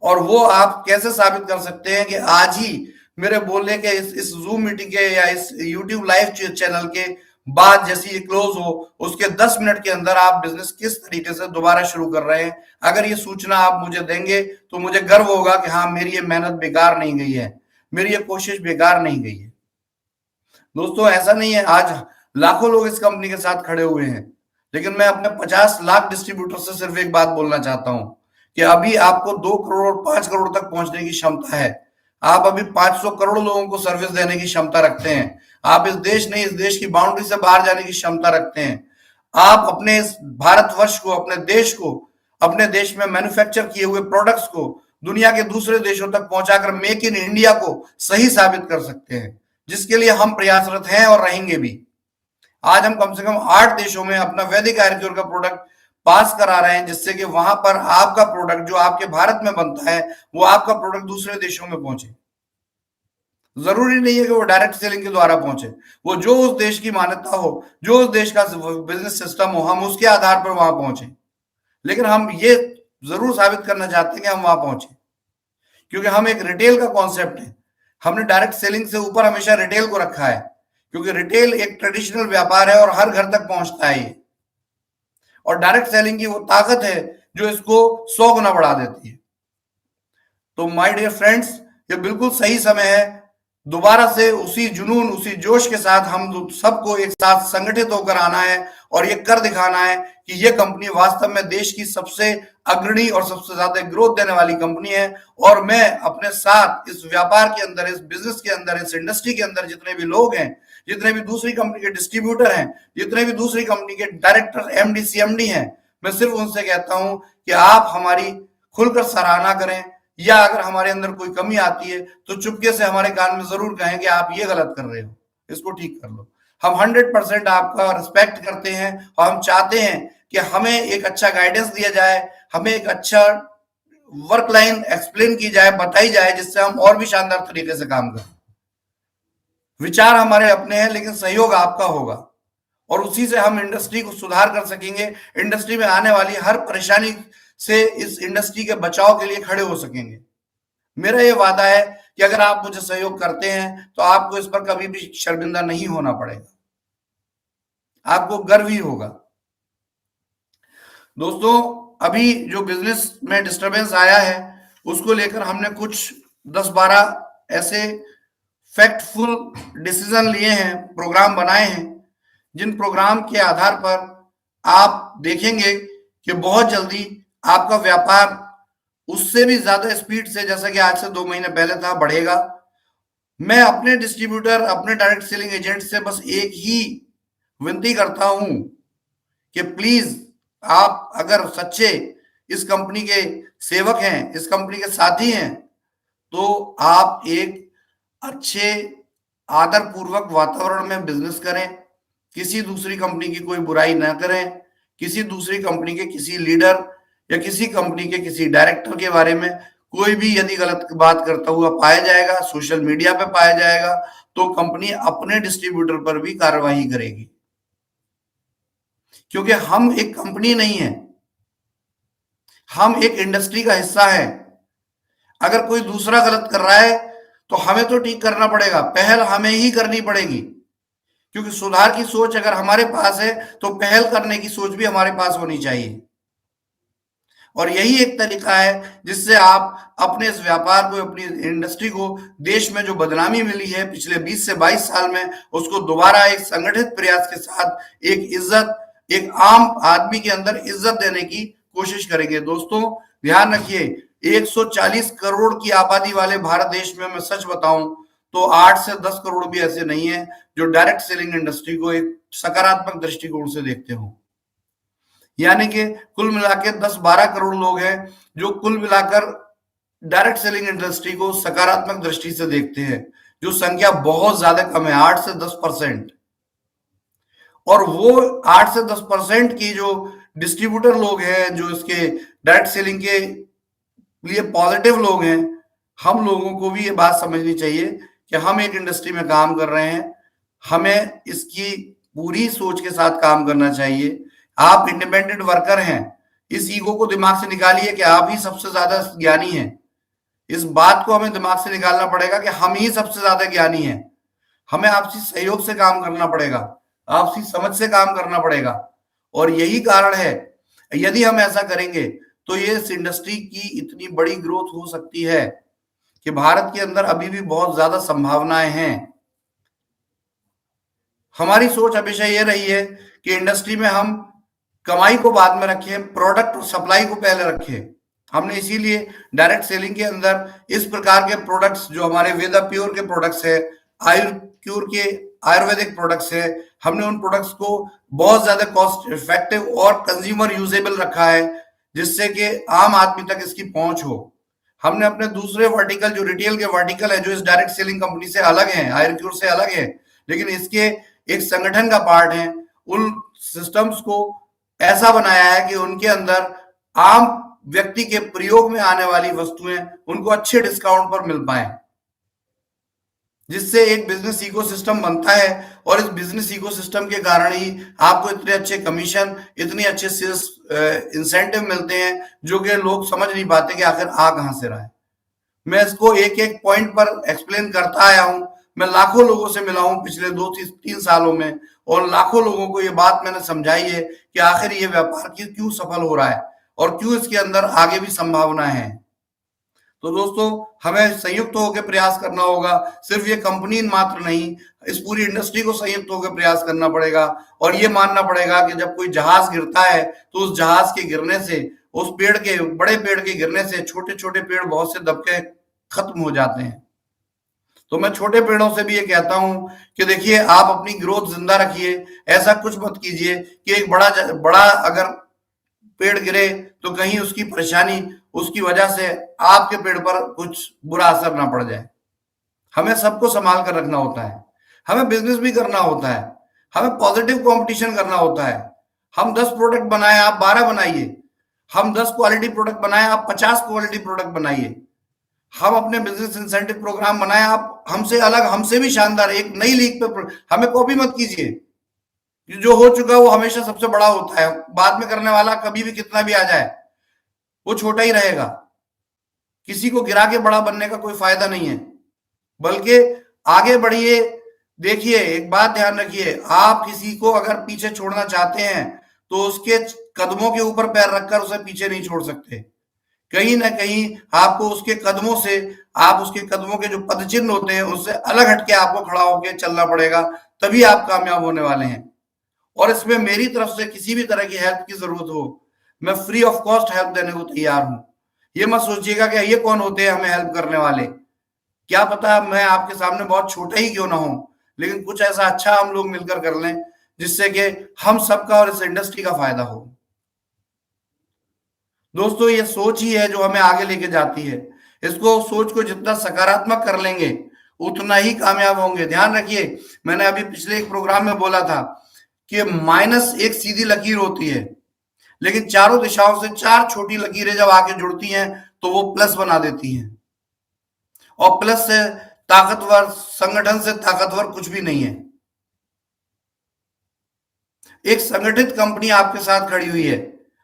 और वो आप कैसे साबित कर सकते हैं कि आज ही मेरे बोलने के इस जूम मीटिंग के या इस यूट्यूब लाइव चैनल के बाद जैसे ये क्लोज हो उसके 10 मिनट के अंदर आप बिजनेस किस तरीके से दोबारा शुरू कर रहे हैं। अगर ये सूचना आप मुझे देंगे तो मुझे गर्व होगा कि हाँ, मेरी ये मेहनत बेकार नहीं गई है, मेरी ये कोशिश बेकार नहीं गई है। दोस्तों, ऐसा नहीं है, आज लाखों लोग इस कंपनी के साथ खड़े हुए हैं, लेकिन मैं अपने 50 लाख डिस्ट्रीब्यूटर से सिर्फ एक बात बोलना चाहता हूं कि अभी आपको 2 करोड़ और 5 करोड़ तक पहुंचने की क्षमता है। आप अभी 500 करोड़ लोगों को सर्विस देने की क्षमता रखते हैं। आप इस देश नहीं, इस देश की बाउंड्री से बाहर जाने की क्षमता रखते हैं। आप अपने इस भारतवर्ष को, अपने देश को, अपने देश में मैन्युफैक्चर किए हुए प्रोडक्ट्स को दुनिया के दूसरे देशों तक पहुंचाकर मेक इन इंडिया को सही साबित कर सकते हैं, जिसके लिए हम प्रयासरत हैं और रहेंगे भी। आज हम कम से कम 8 देशों में अपना वैदिक आयुर्वेद का प्रोडक्ट पास करा रहे हैं, जिससे कि वहां पर आपका प्रोडक्ट जो आपके भारत में बनता है वो आपका प्रोडक्ट दूसरे देशों में पहुंचे। जरूरी नहीं है कि वो डायरेक्ट सेलिंग के द्वारा पहुंचे, वो जो उस देश की मान्यता हो, जो उस देश का बिजनेस सिस्टम हो, हम उसके आधार पर वहां पहुंचे। लेकिन हम ये जरूर साबित करना चाहते हैं कि हम वहां पहुंचे, क्योंकि हम एक रिटेल का कॉन्सेप्ट है। हमने डायरेक्ट सेलिंग से ऊपर हमेशा रिटेल को रखा है, क्योंकि रिटेल एक ट्रेडिशनल व्यापार है और हर घर तक पहुंचता है ये। और डायरेक्ट सेलिंग की वो ताकत है जो इसको 100 गुना बढ़ा देती है। तो माय डियर फ्रेंड्स, ये बिल्कुल सही समय है दोबारा से उसी जुनून, उसी जोश के साथ हम सबको एक साथ संगठित होकर आना है और ये कर दिखाना है कि ये कंपनी वास्तव में देश की सबसे अग्रणी और सबसे ज्यादा ग्रोथ देने वाली कंपनी है। और मैं अपने साथ इस व्यापार के अंदर, इस बिजनेस के अंदर, इस इंडस्ट्री के अंदर जितने भी लोग हैं, जितने भी दूसरी कंपनी के डिस्ट्रीब्यूटर हैं, जितने भी दूसरी कंपनी के डायरेक्टर, एमडी, सीएमडी हैं, मैं सिर्फ उनसे कहता हूं कि आप हमारी खुलकर सराहना करें, या अगर हमारे अंदर कोई कमी आती है तो चुपके से हमारे कान में जरूर कहें कि आप ये गलत कर रहे हो, इसको ठीक कर लो। हम 100% आपका रिस्पेक्ट करते हैं और हम चाहते हैं कि हमें एक अच्छा गाइडेंस दिया जाए, हमें एक अच्छा वर्क लाइन एक्सप्लेन की जाए, बताई जाए, जिससे हम और भी शानदार तरीके से काम करें। विचार हमारे अपने हैं, लेकिन सहयोग आपका होगा और उसी से हम इंडस्ट्री को सुधार कर सकेंगे। इंडस्ट्री में आने वाली हर परेशानी से इस इंडस्ट्री के बचाव के लिए खड़े हो सकेंगे। मेरा ये वादा है कि अगर आप मुझे सहयोग करते हैं तो आपको इस पर कभी भी शर्मिंदा नहीं होना पड़ेगा, आपको गर्व ही होगा। दोस्तों, अभी जो बिजनेस में डिस्टरबेंस आया है उसको लेकर हमने कुछ 10-12 ऐसे फैक्टफुल डिसीजन लिए हैं, प्रोग्राम बनाए हैं, जिन प्रोग्राम के आधार पर आप देखेंगे कि बहुत जल्दी आपका व्यापार उससे भी ज्यादा स्पीड से, जैसा कि आज से 2 महीने पहले था, बढ़ेगा। मैं अपने डिस्ट्रीब्यूटर, अपने डायरेक्ट सेलिंग एजेंट से बस एक ही विनती करता हूं कि प्लीज आप अगर सच्चे इस कंपनी के सेवक हैं, इस कंपनी के साथी हैं, तो आप एक अच्छे आदर पूर्वक वातावरण में बिजनेस करें, किसी दूसरी कंपनी की कोई बुराई ना करें, किसी दूसरी कंपनी के किसी लीडर या किसी कंपनी के किसी डायरेक्टर के बारे में कोई भी यदि गलत बात करता हुआ पाया जाएगा, सोशल मीडिया पे पाया जाएगा, तो कंपनी अपने डिस्ट्रीब्यूटर पर भी कार्रवाई करेगी, क्योंकि हम एक कंपनी नहीं है, हम एक इंडस्ट्री का हिस्सा है। अगर कोई दूसरा गलत कर रहा है तो हमें तो ठीक करना पड़ेगा, पहल हमें ही करनी पड़ेगी, क्योंकि सुधार की सोच अगर हमारे पास है तो पहल करने की सोच भी हमारे पास होनी चाहिए। और यही एक तरीका है जिससे आप अपने इस व्यापार को, अपनी इंडस्ट्री को, देश में जो बदनामी मिली है पिछले 20 से 22 साल में, उसको दोबारा एक संगठित प्रयास के साथ एक इज्जत, एक आम आदमी के अंदर इज्जत देने की कोशिश करेंगे। दोस्तों, ध्यान रखिए, 140 करोड़ की आबादी वाले भारत देश में मैं सच बताऊं तो 8 से 10 करोड़ भी ऐसे नहीं है जो डायरेक्ट सेलिंग इंडस्ट्री को एक सकारात्मक दृष्टिकोण से देखते हो। यानी कि कुल मिला के 10-12 करोड़ लोग हैं जो कुल मिलाकर डायरेक्ट सेलिंग इंडस्ट्री को सकारात्मक दृष्टि से देखते हैं, जो संख्या बहुत ज्यादा कम है, 8 से 10%। और वो 8 से 10% की जो डिस्ट्रीब्यूटर लोग हैं, जो इसके डायरेक्ट सेलिंग के लिए पॉजिटिव लोग हैं, हम लोगों को भी ये बात समझनी चाहिए कि हम एक इंडस्ट्री में काम कर रहे हैं, हमें इसकी पूरी सोच के साथ काम करना चाहिए। आप इंडिपेंडेंट वर्कर हैं, इस ईगो को दिमाग से निकालिए कि आप ही सबसे ज्यादा ज्ञानी हैं। इस बात को हमें दिमाग से निकालना पड़ेगा कि हम ही सबसे ज्यादा ज्ञानी हैं। हमें आपसी सहयोग से काम करना पड़ेगा, आपसी समझ से काम करना पड़ेगा। और यही कारण है, यदि हम ऐसा करेंगे तो ये इस इंडस्ट्री की इतनी बड़ी ग्रोथ हो सकती है कि भारत के अंदर अभी भी बहुत ज्यादा संभावनाएं हैं। हमारी सोच हमेशा ये रही है कि इंडस्ट्री में हम कमाई को बाद में रखें, प्रोडक्ट और सप्लाई को पहले रखें। हमने इसीलिए डायरेक्ट सेलिंग के अंदर इस प्रकार के प्रोडक्ट्स, जो हमारे वेदा प्योर के प्रोडक्ट्स है, आयुर्क्योर के आयुर्वेदिक प्रोडक्ट्स है, हमने उन प्रोडक्ट्स को बहुत ज्यादा कॉस्ट इफेक्टिव और कंज्यूमर यूजेबल रखा है, जिससे कि आम आदमी तक इसकी पहुंच हो। हमने अपने दूसरे वर्टिकल, जो रिटेल के वर्टिकल है, जो इस डायरेक्ट सेलिंग कंपनी से अलग है, आयुर्क्योर से अलग है, लेकिन इसके एक संगठन का पार्ट है, उन सिस्टम्स को ऐसा बनाया है कि उनके अंदर आम व्यक्ति के प्रयोग में आने वाली वस्तुएं उनको अच्छे डिस्काउंट पर मिल पाए, जिससे एक बिजनेस इकोसिस्टम बनता है। और इस बिजनेस इकोसिस्टम के कारण ही आपको इतने अच्छे कमीशन, इतने अच्छे सेल्स इंसेंटिव मिलते हैं, जो कि लोग समझ नहीं पाते कि आखिर आ कहां से रहा है। मैं इसको एक एक पॉइंट पर एक्सप्लेन करता आया हूं। मैं लाखों लोगों से मिला हूं पिछले 2-3 सालों में, और लाखों लोगों को ये बात मैंने समझाई है कि आखिर ये व्यापार क्यों सफल हो रहा है और क्यों इसके अंदर आगे भी संभावना है। तो दोस्तों, हमें संयुक्त होकर प्रयास करना होगा। सिर्फ ये कंपनी मात्र नहीं, इस पूरी इंडस्ट्री को संयुक्त होकर प्रयास करना पड़ेगा। और ये मानना पड़ेगा कि जब कोई जहाज गिरता है तो उस जहाज के गिरने से, उस पेड़ के, बड़े पेड़ के गिरने से छोटे छोटे पेड़ बहुत से दबके खत्म हो जाते हैं। तो मैं छोटे पेड़ों से भी ये कहता हूं कि देखिए, आप अपनी ग्रोथ जिंदा रखिए। ऐसा कुछ मत कीजिए कि एक बड़ा बड़ा अगर पेड़ गिरे तो कहीं उसकी परेशानी, उसकी वजह से आपके पेड़ पर कुछ बुरा असर ना पड़ जाए। हमें सबको संभाल कर रखना होता है। हमें बिजनेस भी करना होता है। हमें पॉजिटिव कंपटीशन करना होता है। हम 10 प्रोडक्ट बनाए, आप 12 बनाइए। हम 10 क्वालिटी प्रोडक्ट बनाए, आप 50 क्वालिटी प्रोडक्ट बनाइए। हम अपने बिजनेस इंसेंटिव प्रोग्राम बनाए, आप हमसे अलग, हमसे भी शानदार एक नई लीग पे, हमें कॉपी मत कीजिए। जो हो चुका वो हमेशा सबसे बड़ा होता है। बाद में करने वाला कभी भी कितना भी आ जाए, वो छोटा ही रहेगा। किसी को गिरा के बड़ा बनने का कोई फायदा नहीं है, बल्कि आगे बढ़िए। देखिए, एक बात ध्यान रखिए, आप किसी को अगर पीछे छोड़ना चाहते हैं तो उसके कदमों के ऊपर पैर रखकर उसे पीछे नहीं छोड़ सकते। कहीं ना कहीं आपको उसके कदमों से, आप उसके कदमों के जो पदचिन्ह होते हैं उससे अलग हटके आपको खड़ा होकर चलना पड़ेगा, तभी आप कामयाब होने वाले हैं। और इसमें मेरी तरफ से किसी भी तरह की हेल्प की जरूरत हो, मैं फ्री ऑफ कॉस्ट हेल्प देने को तैयार हूं। ये मत सोचिएगा कि ये कौन होते हैं हमें हेल्प करने वाले। क्या पता मैं आपके सामने बहुत छोटा ही क्यों ना हूं, लेकिन कुछ ऐसा अच्छा हम लोग मिलकर कर लें जिससे कि हम सबका और इस इंडस्ट्री का फायदा हो। दोस्तों, ये सोच ही है जो हमें आगे लेके जाती है। इसको, सोच को जितना सकारात्मक कर लेंगे उतना ही कामयाब होंगे। ध्यान रखिए, मैंने अभी पिछले एक प्रोग्राम में बोला था कि माइनस एक सीधी लकीर होती है, लेकिन चारों दिशाओं से 4 छोटी लकीरें जब आके जुड़ती हैं तो वो प्लस बना देती हैं। और प्लस से ताकतवर संगठन से ताकतवर कुछ भी नहीं है। एक संगठित कंपनी आपके साथ खड़ी हुई है,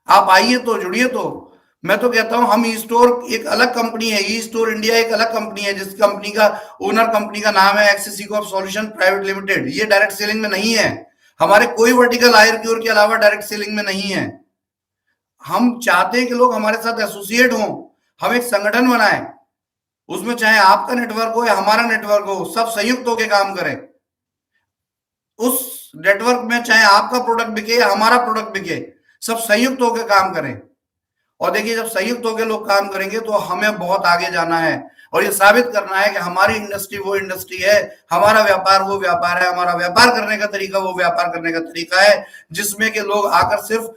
आप आइए तो, जुड़िए तो। मैं तो कहता हूं, हम ई स्टोर एक अलग कंपनी है, ई स्टोर इंडिया एक अलग कंपनी है, जिस कंपनी का ओनर, कंपनी का नाम है Access Eco Solution Private Limited. ये डायरेक्ट सेलिंग में नहीं है। हमारे कोई वर्टिकल आयुर्क्योर के अलावा डायरेक्ट सेलिंग में नहीं है। हम चाहते हैं कि लोग हमारे साथ एसोसिएट हों, हम एक संगठन बनाएं, उसमें चाहे आपका नेटवर्क हो या हमारा नेटवर्क हो, सब संयुक्त होकर काम करें। उस नेटवर्क में चाहे आपका प्रोडक्ट बिके या हमारा प्रोडक्ट बिके, सब संयुक्त होकर काम करें। और देखिए, जब संयुक्त होकर लोग काम करेंगे तो हमें बहुत आगे जाना है और ये साबित करना है कि हमारी इंडस्ट्री वो इंडस्ट्री है, हमारा व्यापार वो व्यापार है, हमारा व्यापार करने का तरीका वो व्यापार करने का तरीका है, जिसमें के लोग आकर सिर्फ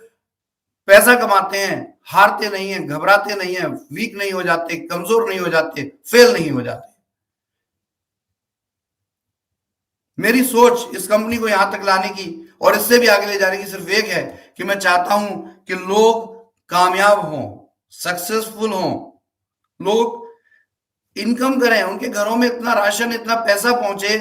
पैसा कमाते हैं, हारते नहीं है, घबराते नहीं है, वीक नहीं हो जाते, कमजोर नहीं हो जाते, फेल नहीं हो जाते। मेरी सोच इस कंपनी को यहां तक लाने की और इससे भी आगे ले जाने की सिर्फ एक है कि मैं चाहता हूं कि लोग कामयाब हों, सक्सेसफुल हों, लोग इनकम करें, उनके घरों में इतना राशन, इतना पैसा पहुंचे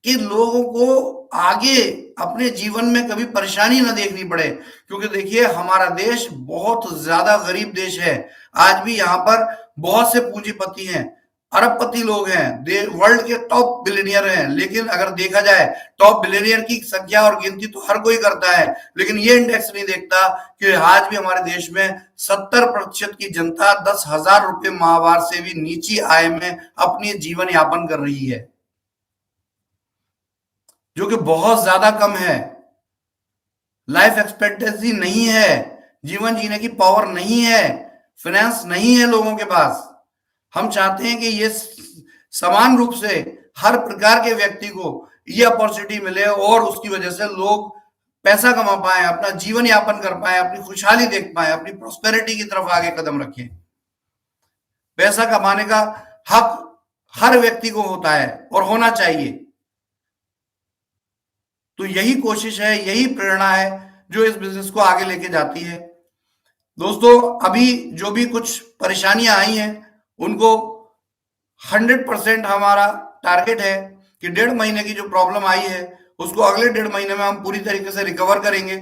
कि लोगों को आगे अपने जीवन में कभी परेशानी ना देखनी पड़े, क्योंकि देखिए हमारा देश बहुत ज्यादा गरीब देश है। आज भी यहाँ पर बहुत से पूंजीपति हैं, अरबपति लोग हैं, वर्ल्ड के टॉप बिलियनियर हैं, लेकिन अगर देखा जाए टॉप बिलियनियर की संख्या और गिनती तो हर कोई करता है, लेकिन ये इंडेक्स नहीं देखता कि आज भी हमारे देश में 70% की जनता 10,000 रुपए माहवार से भी नीची आय में अपनी जीवन यापन कर रही है, जो कि बहुत ज्यादा कम है। लाइफ एक्सपेक्टेंसी नहीं है, जीवन जीने की पावर नहीं है, फाइनेंस नहीं है लोगों के पास। हम चाहते हैं कि ये समान रूप से हर प्रकार के व्यक्ति को ये अपॉर्चुनिटी मिले और उसकी वजह से लोग पैसा कमा पाए, अपना जीवन यापन कर पाए, अपनी खुशहाली देख पाए, अपनी प्रॉस्पेरिटी की तरफ आगे कदम रखें। पैसा कमाने का हक हर व्यक्ति को होता है और होना चाहिए। तो यही कोशिश है, यही प्रेरणा है जो इस बिजनेस को आगे लेके जाती है। दोस्तों, अभी जो भी कुछ परेशानियां आई हैं उनको 100% हमारा टारगेट है कि 1.5 महीने की जो प्रॉब्लम आई है उसको अगले 1.5 महीने में हम पूरी तरीके से रिकवर करेंगे।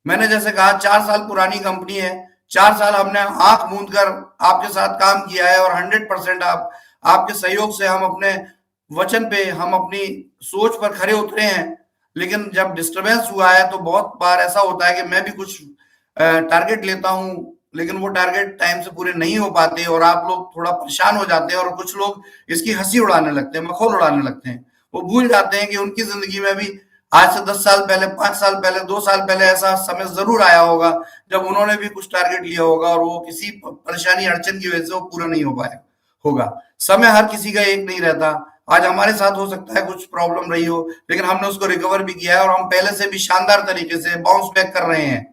मैंने जैसे कहा 4 साल पुरानी कंपनी है, 4 साल हमने आंख मूंद कर आपके साथ काम किया है और 100% आपके सहयोग से हम अपने वचन पे, हम अपनी सोच पर खरे उतरे हैं। लेकिन जब डिस्टरबेंस हुआ है तो बहुत बार ऐसा होता है कि मैं भी कुछ टारगेट लेता हूं, लेकिन वो टारगेट टाइम से पूरे नहीं हो पाते और आप लोग थोड़ा परेशान हो जाते हैं और कुछ लोग इसकी हंसी उड़ाने लगते हैं, मखौल उड़ाने लगते हैं। वो भूल जाते हैं कि उनकी जिंदगी में भी आज से 10 साल पहले, 5 साल पहले, 2 साल पहले ऐसा समय जरूर आया होगा जब उन्होंने भी कुछ टारगेट लिया होगा और वो किसी परेशानी अड़चन की वजह से वो पूरा नहीं हो पाया होगा। समय हर किसी का एक नहीं रहता। आज हमारे साथ हो सकता है कुछ प्रॉब्लम रही हो, लेकिन हमने उसको रिकवर भी किया है और हम पहले से भी शानदार तरीके से बाउंस बैक कर रहे हैं।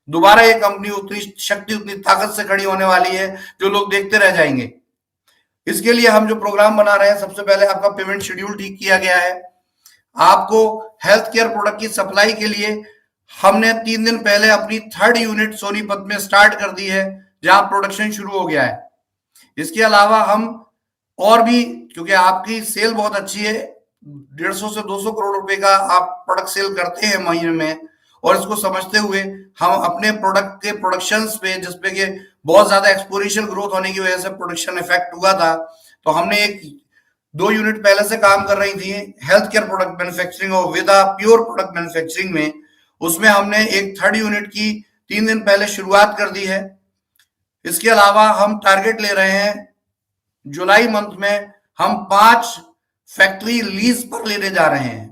दोबारा ये कंपनी उतनी शक्ति, उतनी ताकत से खड़ी होने वाली है जो लोग देखते रह जाएंगे। इसके लिए हम जो प्रोग्राम बना रहे हैं, सबसे पहले आपका पेमेंट शेड्यूल ठीक किया गया है। आपको हेल्थ केयर प्रोडक्ट की सप्लाई के लिए हमने 3 दिन पहले अपनी 3rd यूनिट सोनीपत में स्टार्ट कर दी है, जहां प्रोडक्शन शुरू हो गया है। इसके अलावा हम और भी, क्योंकि आपकी सेल बहुत अच्छी है, 150 से 200 करोड़ रुपए का आप प्रोडक्ट सेल करते हैं महीने में, और इसको समझते हुए हम अपने प्रोडक्ट के प्रोडक्शंस पे, जिसपे के बहुत ज्यादा एक्सपोनेंशियल ग्रोथ होने की वजह से प्रोडक्शन इफेक्ट हुआ था, तो हमने 2 यूनिट पहले से काम कर रही थी हेल्थ केयर प्रोडक्ट मैन्युफैक्चरिंग और विदा प्योर प्रोडक्ट मैन्युफैक्चरिंग में। उसमें हमने एक 3rd यूनिट की 3 दिन पहले शुरुआत कर दी है। इसके अलावा हम टारगेट ले रहे हैं जुलाई मंथ में हम 5 फैक्ट्री लीज पर लेने जा रहे हैं।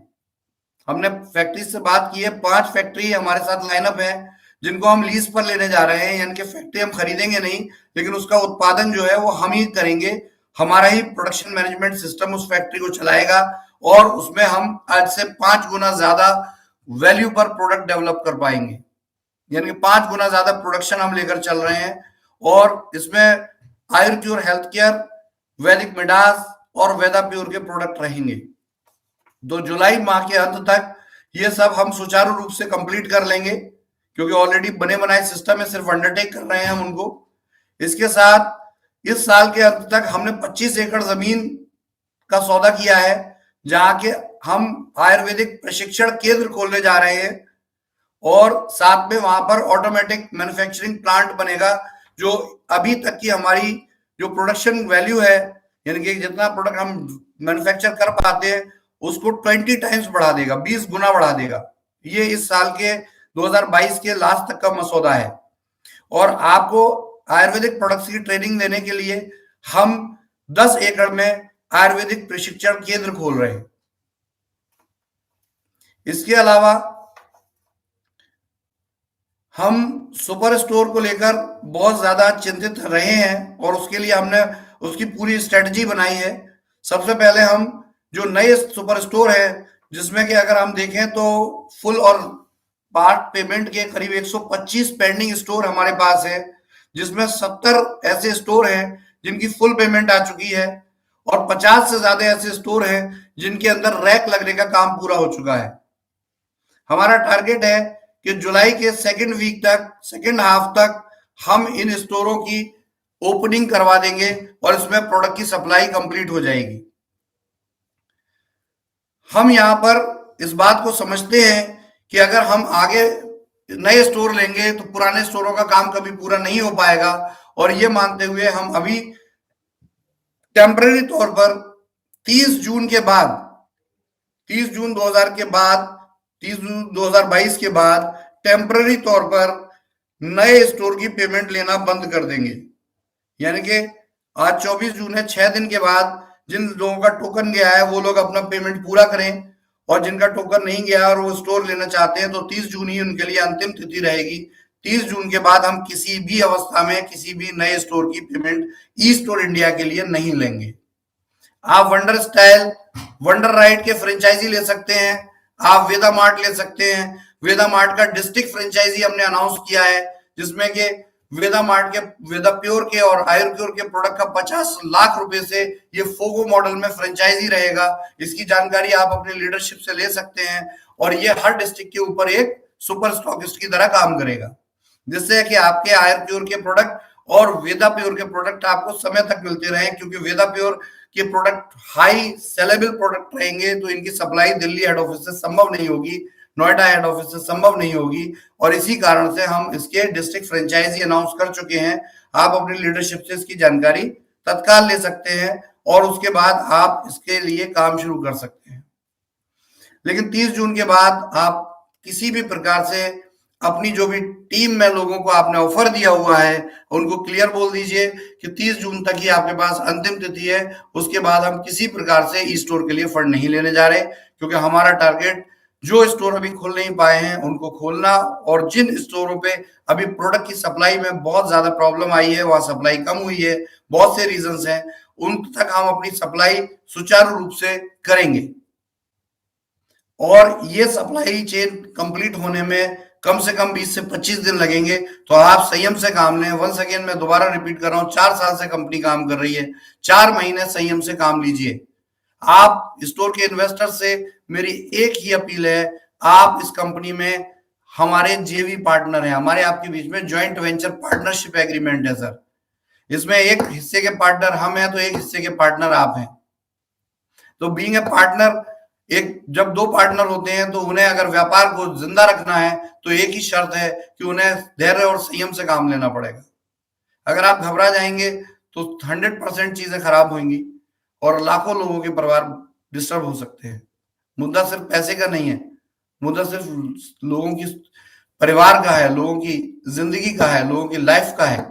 हमने फैक्ट्री से बात की है, 5 फैक्ट्री हमारे साथ लाइनअप है जिनको हम लीज पर लेने जा रहे हैं, यानी कि फैक्ट्री हम खरीदेंगे नहीं, लेकिन उसका उत्पादन जो है वो हम ही करेंगे। हमारा ही प्रोडक्शन मैनेजमेंट सिस्टम उस फैक्ट्री को चलाएगा और उसमें हम आज से 5 गुना ज्यादा वैल्यू पर प्रोडक्ट डेवलप कर पाएंगे, यानी कि 5 गुना ज्यादा प्रोडक्शन हम लेकर चल रहे हैं। और इसमें आयुर्क्योर हेल्थ केयर, वैदिक मिडास और वेदा प्योर के प्रोडक्ट रहेंगे। तो जुलाई माह के अंत तक ये सब हम सुचारू रूप से कंप्लीट कर लेंगे, क्योंकि ऑलरेडी बने बनाए सिस्टम है, सिर्फ अंडरटेक कर रहे हैं हम उनको। इसके साथ इस साल के अंत तक हमने 25 एकड़ जमीन का सौदा किया है, जहां के हम आयुर्वेदिक प्रशिक्षण केंद्र खोलने जा रहे हैं और साथ में वहां पर ऑटोमेटिक मैन्युफैक्चरिंग प्लांट बनेगा, जो अभी तक की हमारी जो प्रोडक्शन वैल्यू है, यानी कि जितना प्रोडक्ट हम मैन्युफैक्चर कर पाते हैं उसको 20 टाइम्स बढ़ा देगा, 20 गुना बढ़ा देगा। ये इस साल के 2022 के लास्ट तक का मसौदा है। और आपको आयुर्वेदिक प्रोडक्ट्स की ट्रेनिंग देने के लिए हम 10 एकड़ में आयुर्वेदिक प्रशिक्षण केंद्र खोल रहे हैं। इसके अलावा हम सुपर स्टोर को लेकर बहुत ज्यादा चिंतित रहे हैं और उसके लिए हमने उसकी पूरी स्ट्रेटजी बनाई है। सबसे पहले हम जो नए सुपर स्टोर है, जिसमें कि अगर हम देखें तो फुल और पार्ट पेमेंट के करीब 125 पेंडिंग स्टोर हमारे पास है, जिसमें 70 ऐसे स्टोर हैं जिनकी फुल पेमेंट आ चुकी है और 50 से ज्यादा ऐसे स्टोर हैं जिनके अंदर रैक लगने का काम पूरा हो चुका है। हमारा टारगेट है कि जुलाई के सेकेंड वीक तक, सेकेंड हाफ तक हम इन स्टोरों की ओपनिंग करवा देंगे और इसमें प्रोडक्ट की सप्लाई कंप्लीट हो जाएगी। हम यहाँ पर इस बात को समझते हैं कि अगर हम आगे नए स्टोर लेंगे तो पुराने स्टोरों का काम कभी पूरा नहीं हो पाएगा, और ये मानते हुए हम अभी टेम्पररी तौर पर 30 जून के बाद 30 जून 2000 के बाद 30 जून 2022 के बाद टेम्पररी तौर पर नए स्टोर की पेमेंट लेना बंद कर देंगे। यानी कि आज 24 जून है, 6 दिन के बाद जिन लोगों का टोकन गया है वो लोग अपना पेमेंट पूरा करें, और जिनका टोकन नहीं गया और वो स्टोर लेना चाहते हैं तो 30 जून ही उनके लिए अंतिम तिथि रहेगी। 30 जून के बाद हम किसी भी अवस्था में किसी भी नए स्टोर की पेमेंट ई स्टोर इंडिया के लिए नहीं लेंगे। आप वंडर स्टाइल, वंडर राइड के फ्रेंचाइजी ले सकते हैं, आप वेदा मार्ट ले सकते हैं। वेदा मार्ट का डिस्ट्रिक्ट फ्रेंचाइजी हमने अनाउंस किया है, जिसमें कि वेदा मार्ट के, वेदा प्योर के और आयुर्क्योर के प्रोडक्ट का 50 लाख रुपए से ये फोगो मॉडल में फ्रेंचाइजी रहेगा। इसकी जानकारी आप अपने लीडरशिप से ले सकते हैं, और ये हर डिस्ट्रिक्ट के ऊपर एक सुपर स्टॉकिस्ट की तरह काम करेगा, जिससे कि आपके आयुर्क्योर के प्रोडक्ट और वेदा प्योर के प्रोडक्ट आपको समय तक मिलते रहे, क्योंकि वेदा प्योर के प्रोडक्ट हाई सेलेबल प्रोडक्ट रहेंगे, तो इनकी सप्लाई दिल्ली हेड ऑफिस से संभव नहीं होगी, नोएडा हेड ऑफिस से संभव नहीं होगी, और इसी कारण से हम इसके डिस्ट्रिक्ट फ्रेंचाइजी अनाउंस कर चुके हैं। आप अपनी लीडरशिप से इसकी जानकारी तत्काल ले सकते हैं, और उसके बाद आप इसके लिए काम शुरू कर सकते हैं। लेकिन 30 जून के बाद आप किसी भी प्रकार से अपनी जो भी टीम में लोगों को आपने ऑफर दिया हुआ है उनको क्लियर बोल दीजिए कि 30 जून तक ही आपके पास अंतिम तिथि है, उसके बाद हम किसी प्रकार से ई स्टोर के लिए फंड नहीं लेने जा रहे, क्योंकि हमारा टारगेट जो स्टोर अभी खोल नहीं पाए हैं उनको खोलना, और जिन स्टोरों पे अभी प्रोडक्ट की सप्लाई में बहुत ज्यादा प्रॉब्लम आई है, वहां सप्लाई कम हुई है, बहुत से रीजंस हैं, उन तक हम अपनी सप्लाई सुचारू रूप से करेंगे। और ये सप्लाई चेन कंप्लीट होने में कम से कम 20 से 25 दिन लगेंगे, तो आप संयम से काम लें। वंस अगेन मैं दोबारा रिपीट कर रहा हूं, 4 साल से कंपनी काम कर रही है, 4 महीने संयम से काम लीजिए। आप स्टोर के इन्वेस्टर से मेरी एक ही अपील है, आप इस कंपनी में हमारे जेवी पार्टनर हैं, हमारे आपके बीच में ज्वाइंट वेंचर पार्टनरशिप एग्रीमेंट है सर। इसमें एक हिस्से के पार्टनर हम हैं, तो एक हिस्से के पार्टनर आप हैं। तो बीइंग ए पार्टनर, एक जब 2 पार्टनर होते हैं तो उन्हें अगर व्यापार को जिंदा रखना है तो एक ही शर्त है कि उन्हें धैर्य और संयम से काम लेना पड़ेगा। अगर आप घबरा जाएंगे तो 100% चीजें खराब होंगी और लाखों लोगों के परिवार डिस्टर्ब हो सकते हैं। मुद्दा सिर्फ पैसे का नहीं है, मुद्दा सिर्फ लोगों की परिवार का है, लोगों की जिंदगी का है, लोगों की लाइफ का है।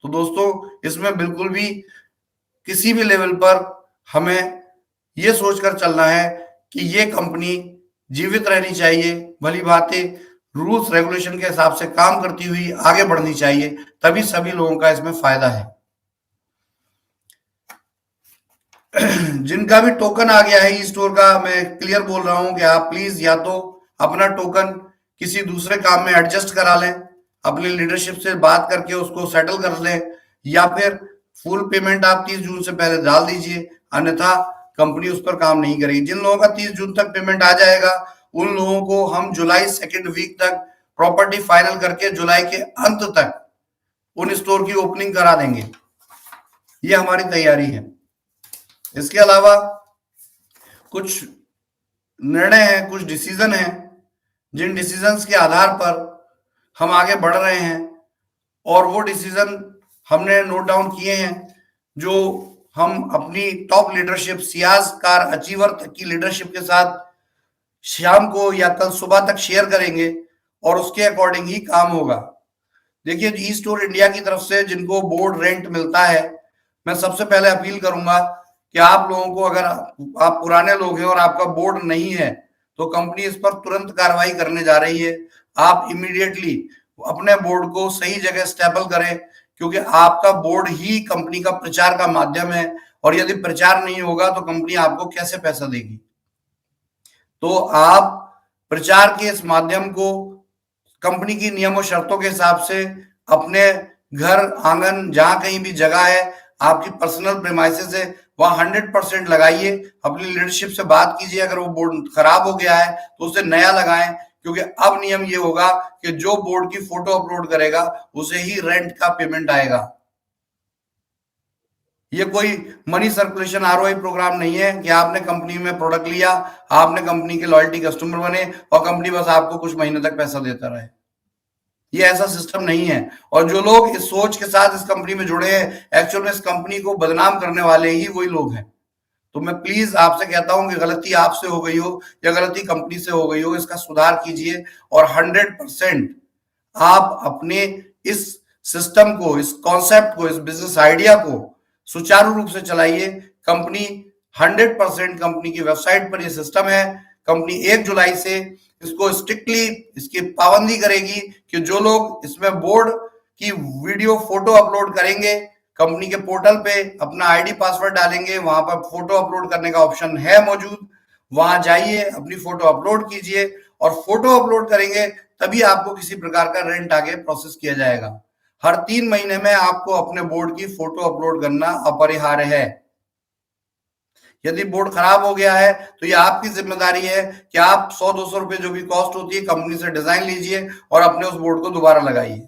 तो दोस्तों, इसमें बिल्कुल भी किसी भी लेवल पर हमें ये सोचकर चलना है कि ये कंपनी जीवित रहनी चाहिए, भली भांति रूल्स रेगुलेशन के हिसाब से काम करती हुई आगे बढ़नी चाहिए, तभी सभी लोगों का इसमें फायदा है। जिनका भी टोकन आ गया है ई स्टोर का, मैं क्लियर बोल रहा हूं कि आप प्लीज या तो अपना टोकन किसी दूसरे काम में एडजस्ट करा लें, अपनी लीडरशिप से बात करके उसको सेटल कर लें, या फिर फुल पेमेंट आप 30 जून से पहले डाल दीजिए, अन्यथा कंपनी उस पर काम नहीं करेगी। जिन लोगों का 30 जून तक पेमेंट आ जाएगा उन लोगों को हम जुलाई सेकेंड वीक तक प्रॉपर्टी फाइनल करके जुलाई के अंत तक उन स्टोर की ओपनिंग करा देंगे। ये हमारी तैयारी है। इसके अलावा कुछ निर्णय हैं, कुछ डिसीजन हैं, जिन डिसीजंस के आधार पर हम आगे बढ़ रहे हैं, और वो डिसीजन हमने नोट डाउन किए हैं, जो हम अपनी top leadership Ciaz car achiever तक की लीडरशिप के साथ शाम को या कल सुबह तक शेयर करेंगे, और उसके अकॉर्डिंग ही काम होगा। देखिए, ई स्टोर इंडिया की तरफ से जिनको बोर्ड रेंट मिलता है, मैं सबसे पहले अपील करूंगा कि आप लोगों को, अगर आप पुराने लोग हैं और आपका बोर्ड नहीं है, तो कंपनी इस पर तुरंत कार्रवाई करने जा रही है। आप इमीडिएटली अपने बोर्ड को सही जगह स्टेबल करें, क्योंकि आपका बोर्ड ही कंपनी का प्रचार का माध्यम है, और यदि प्रचार नहीं होगा तो कंपनी आपको कैसे पैसा देगी। तो आप प्रचार के इस माध्यम को कंपनी की नियमों शर्तों के हिसाब से अपने घर आंगन जहां कहीं भी जगह है, आपकी पर्सनल प्रेमाइसेस है, वहां 100% लगाइए। अपनी लीडरशिप से बात कीजिए, अगर वो बोर्ड खराब हो गया है तो उसे नया लगाएं, क्योंकि अब नियम ये होगा कि जो बोर्ड की फोटो अपलोड करेगा उसे ही रेंट का पेमेंट आएगा। ये कोई मनी सर्कुलेशन आरओआई प्रोग्राम नहीं है कि आपने कंपनी में प्रोडक्ट लिया, आपने कंपनी के लॉयल्टी कस्टमर बने और कंपनी बस आपको कुछ महीने तक पैसा देता रहे। ये ऐसा सिस्टम नहीं है। और जो लोग इस सोच के साथ इस कंपनी में जुड़े हैं, एक्चुअल में इस कंपनी को बदनाम करने वाले ही वही लोग हैं। तो मैं प्लीज आपसे कहता हूं कि गलती आपसे हो गई हो या गलती कंपनी से हो गई हो, इसका सुधार कीजिए और 100% आप अपने इस सिस्टम को, इस कॉन्सेप्ट को, इस बिजनेस आइडिया को सुचारू रूप से चलाइए। कंपनी 100% कंपनी की वेबसाइट पर ये सिस्टम है। कंपनी 1 जुलाई से इसको स्ट्रिक्टली इसकी पाबंदी करेगी कि जो लोग इसमें बोर्ड की वीडियो फोटो अपलोड करेंगे, कंपनी के पोर्टल पे अपना आईडी पासवर्ड डालेंगे, वहां पर फोटो अपलोड करने का ऑप्शन है मौजूद, वहां जाइए, अपनी फोटो अपलोड कीजिए और फोटो अपलोड करेंगे तभी आपको किसी प्रकार का रेंट आगे प्रोसेस किया जाएगा। हर 3 महीने में आपको अपने बोर्ड की फोटो अपलोड करना अपरिहार्य है। यदि बोर्ड खराब हो गया है तो ये आपकी जिम्मेदारी है कि आप 100-200 रुपए जो भी कॉस्ट होती है कंपनी से डिजाइन लीजिए और अपने उस बोर्ड को दोबारा लगाइए।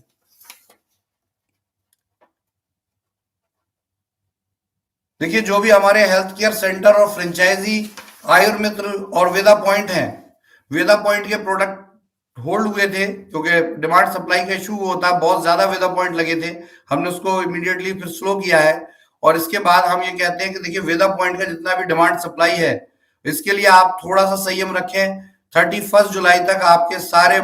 देखिए, जो भी हमारे हेल्थ केयर सेंटर और फ्रेंचाइजी आयुर्मित्र और वेदा पॉइंट हैं, वेदा पॉइंट के प्रोडक्ट होल्ड हुए थे क्योंकि डिमांड सप्लाई का इशू होता, बहुत ज्यादा वेदा पॉइंट लगे थे। हमने उसको इमीडिएटली फिर स्लो किया है और इसके बाद हम ये कहते हैं कि देखिए, वेदा पॉइंट का जितना भी डिमांड सप्लाई है, इसके लिए आप थोड़ा सा संयम रखें। 31 जुलाई तक आपके सारे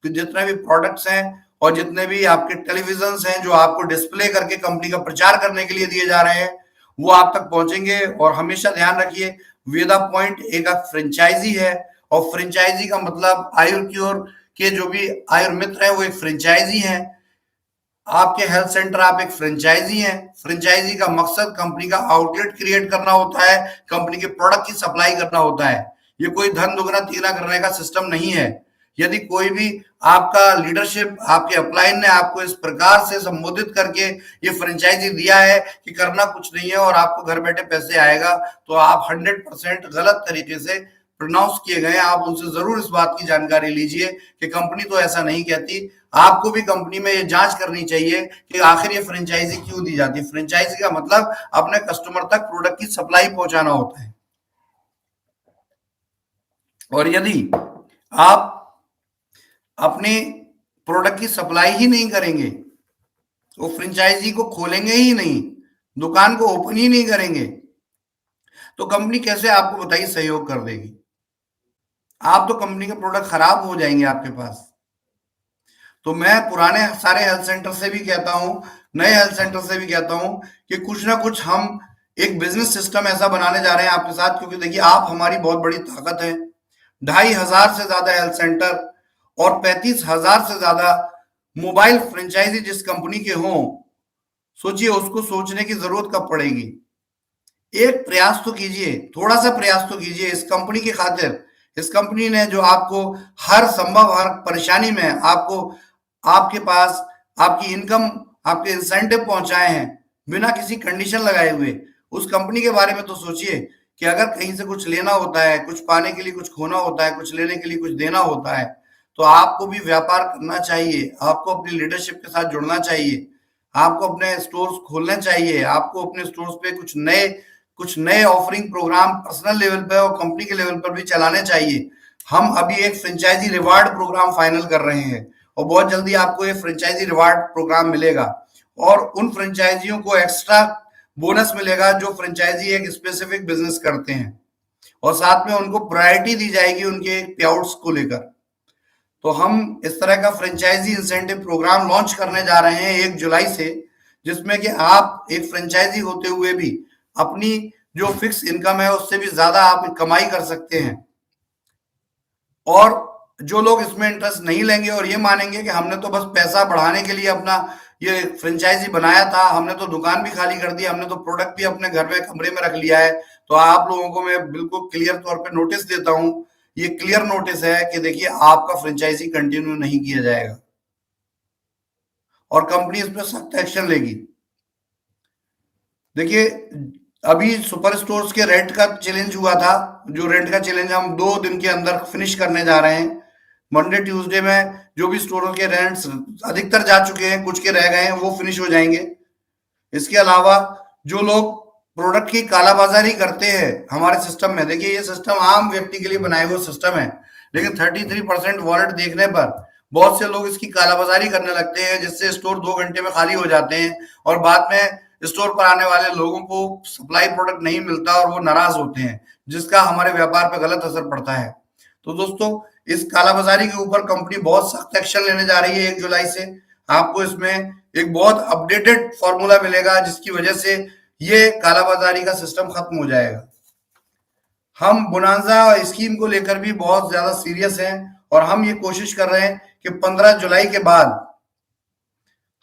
जितने भी प्रोडक्ट्स हैं और जितने भी आपके टेलीविजन हैं जो आपको डिस्प्ले करके कंपनी का प्रचार करने के लिए दिए जा रहे हैं, वो आप तक पहुंचेंगे। और हमेशा ध्यान रखिए, वेदा पॉइंट एक फ्रेंचाइजी है और फ्रेंचाइजी का मतलब आयुर्क्योर के जो भी आयुर्मित्र है वो एक फ्रेंचाइजी है। आपके हेल्थ सेंटर आप एक फ्रेंचाइजी हैं। फ्रेंचाइजी का मकसद कंपनी का आउटलेट क्रिएट करना होता है, कंपनी के प्रोडक्ट की सप्लाई करना होता है। ये कोई धन दुगना तिगना करने का सिस्टम नहीं है। यदि कोई भी आपका लीडरशिप, आपके अपलाइन ने आपको इस प्रकार से संबोधित करके ये फ्रेंचाइजी दिया है कि करना कुछ नहीं है और आपको घर बैठे पैसे आएगा, तो आप 100% गलत तरीके से प्रोनाउंस किए गए। आप उनसे जरूर इस बात की जानकारी लीजिए कि कंपनी तो ऐसा नहीं कहती। आपको भी कंपनी में ये जांच करनी चाहिए कि आखिर ये फ्रेंचाइजी क्यों दी जाती है। फ्रेंचाइजी का मतलब अपने कस्टमर तक प्रोडक्ट की सप्लाई पहुंचाना होता है। और यदि आप अपने प्रोडक्ट की सप्लाई ही नहीं करेंगे, वो फ्रेंचाइजी को खोलेंगे ही नहीं, दुकान को ओपन ही नहीं करेंगे, तो कंपनी कैसे आपको बताइए सहयोग कर देगी। आप तो कंपनी के प्रोडक्ट खराब हो जाएंगे आपके पास। तो मैं पुराने सारे हेल्थ सेंटर से भी कहता हूं, नए हेल्थ सेंटर से भी कहता हूं कि कुछ ना कुछ हम एक बिजनेस सिस्टम ऐसा बनाने जा रहे हैं आपके साथ, क्योंकि देखिए, आप हमारी बहुत बड़ी ताकत है। 2,500 से ज्यादा हेल्थ सेंटर और 35,000 से ज्यादा मोबाइल फ्रेंचाइजी जिस कंपनी के हों, सोचिए उसको सोचने की जरूरत कब पड़ेगी। एक प्रयास तो कीजिए, थोड़ा सा प्रयास तो कीजिए इस कंपनी की खातिर। इस कंपनी ने जो आपको हर संभव हर परेशानी में आपको आपके पास आपकी इनकम, आपके इंसेंटिव पहुंचाए हैं बिना किसी कंडीशन लगाए हुए, उस कंपनी के बारे में तो सोचिए कि अगर कहीं से कुछ लेना होता है, कुछ पाने के लिए कुछ खोना होता है, कुछ लेने के लिए कुछ देना होता है, तो आपको भी व्यापार करना चाहिए, आपको अपनी लीडरशिप के साथ जुड़ना चाहिए, आपको अपने स्टोर्स खोलने चाहिए, आपको अपने स्टोर्स पे कुछ नए ऑफरिंग प्रोग्राम पर्सनल लेवल पे और कंपनी के लेवल पर भी चलाने चाहिए। हम अभी एक फ्रेंचाइजी रिवार्ड प्रोग्राम फाइनल कर रहे हैं और बहुत जल्दी आपको ये फ्रेंचाइजी रिवार्ड प्रोग्राम मिलेगा और उन फ्रेंचाइजियों को एक्स्ट्रा बोनस मिलेगा जो फ्रेंचाइजी एक स्पेसिफिक बिजनेस करते हैं, और साथ में उनको प्रायोरिटी दी जाएगी उनके पेआउट्स को लेकर। तो हम इस तरह का फ्रेंचाइजी इंसेंटिव प्रोग्राम लॉन्च करने जा रहे हैं 1 जुलाई से, जिसमें कि आप एक फ्रेंचाइजी होते हुए भी अपनी जो फिक्स इनकम है उससे भी ज्यादा आप कमाई कर सकते हैं। और जो लोग इसमें इंटरेस्ट नहीं लेंगे और ये मानेंगे कि हमने तो बस पैसा बढ़ाने के लिए अपना ये फ्रेंचाइजी बनाया था, हमने तो दुकान भी खाली कर दी, हमने तो प्रोडक्ट भी अपने घर में कमरे में रख लिया है, तो आप लोगों को मैं बिल्कुल क्लियर तौर पे नोटिस देता हूं। ये क्लियर नोटिस है कि देखिए, आपका फ्रेंचाइजी कंटिन्यू नहीं किया जाएगा और कंपनी इस पर सख्त एक्शन लेगी। देखिए, अभी सुपर स्टोर्स के रेंट का चैलेंज हुआ था, जो रेंट का चैलेंज हम 2 दिन के अंदर फिनिश करने जा रहे हैं। मंडे ट्यूसडे में जो भी स्टोरों के रेंट्स अधिकतर जा चुके हैं, कुछ के रह गए हैं, वो फिनिश हो जाएंगे। इसके अलावा जो लोग प्रोडक्ट की कालाबाजारी करते हैं हमारे सिस्टम में, देखिए ये सिस्टम आम व्यक्ति के लिए बनाए हुए सिस्टम है, लेकिन 33% वॉलेट देखने पर बहुत से लोग इसकी कालाबाजारी करने लगते हैं, जिससे स्टोर 2 घंटे में खाली हो जाते हैं और बाद में स्टोर पर आने वाले लोगों को सप्लाई प्रोडक्ट नहीं मिलता और वो नाराज होते हैं, जिसका हमारे व्यापार पर गलत असर पड़ता है। तो दोस्तों, इस कालाबाजारी के ऊपर कंपनी बहुत सख्त एक्शन लेने जा रही है 1 जुलाई से। आपको इसमें एक बहुत अपडेटेड फॉर्मूला मिलेगा, जिसकी वजह से ये कालाबाजारी का सिस्टम खत्म हो जाएगा। हम बोनांजा स्कीम को लेकर भी बहुत ज्यादा सीरियस हैं और हम ये कोशिश कर रहे हैं कि 15 जुलाई के बाद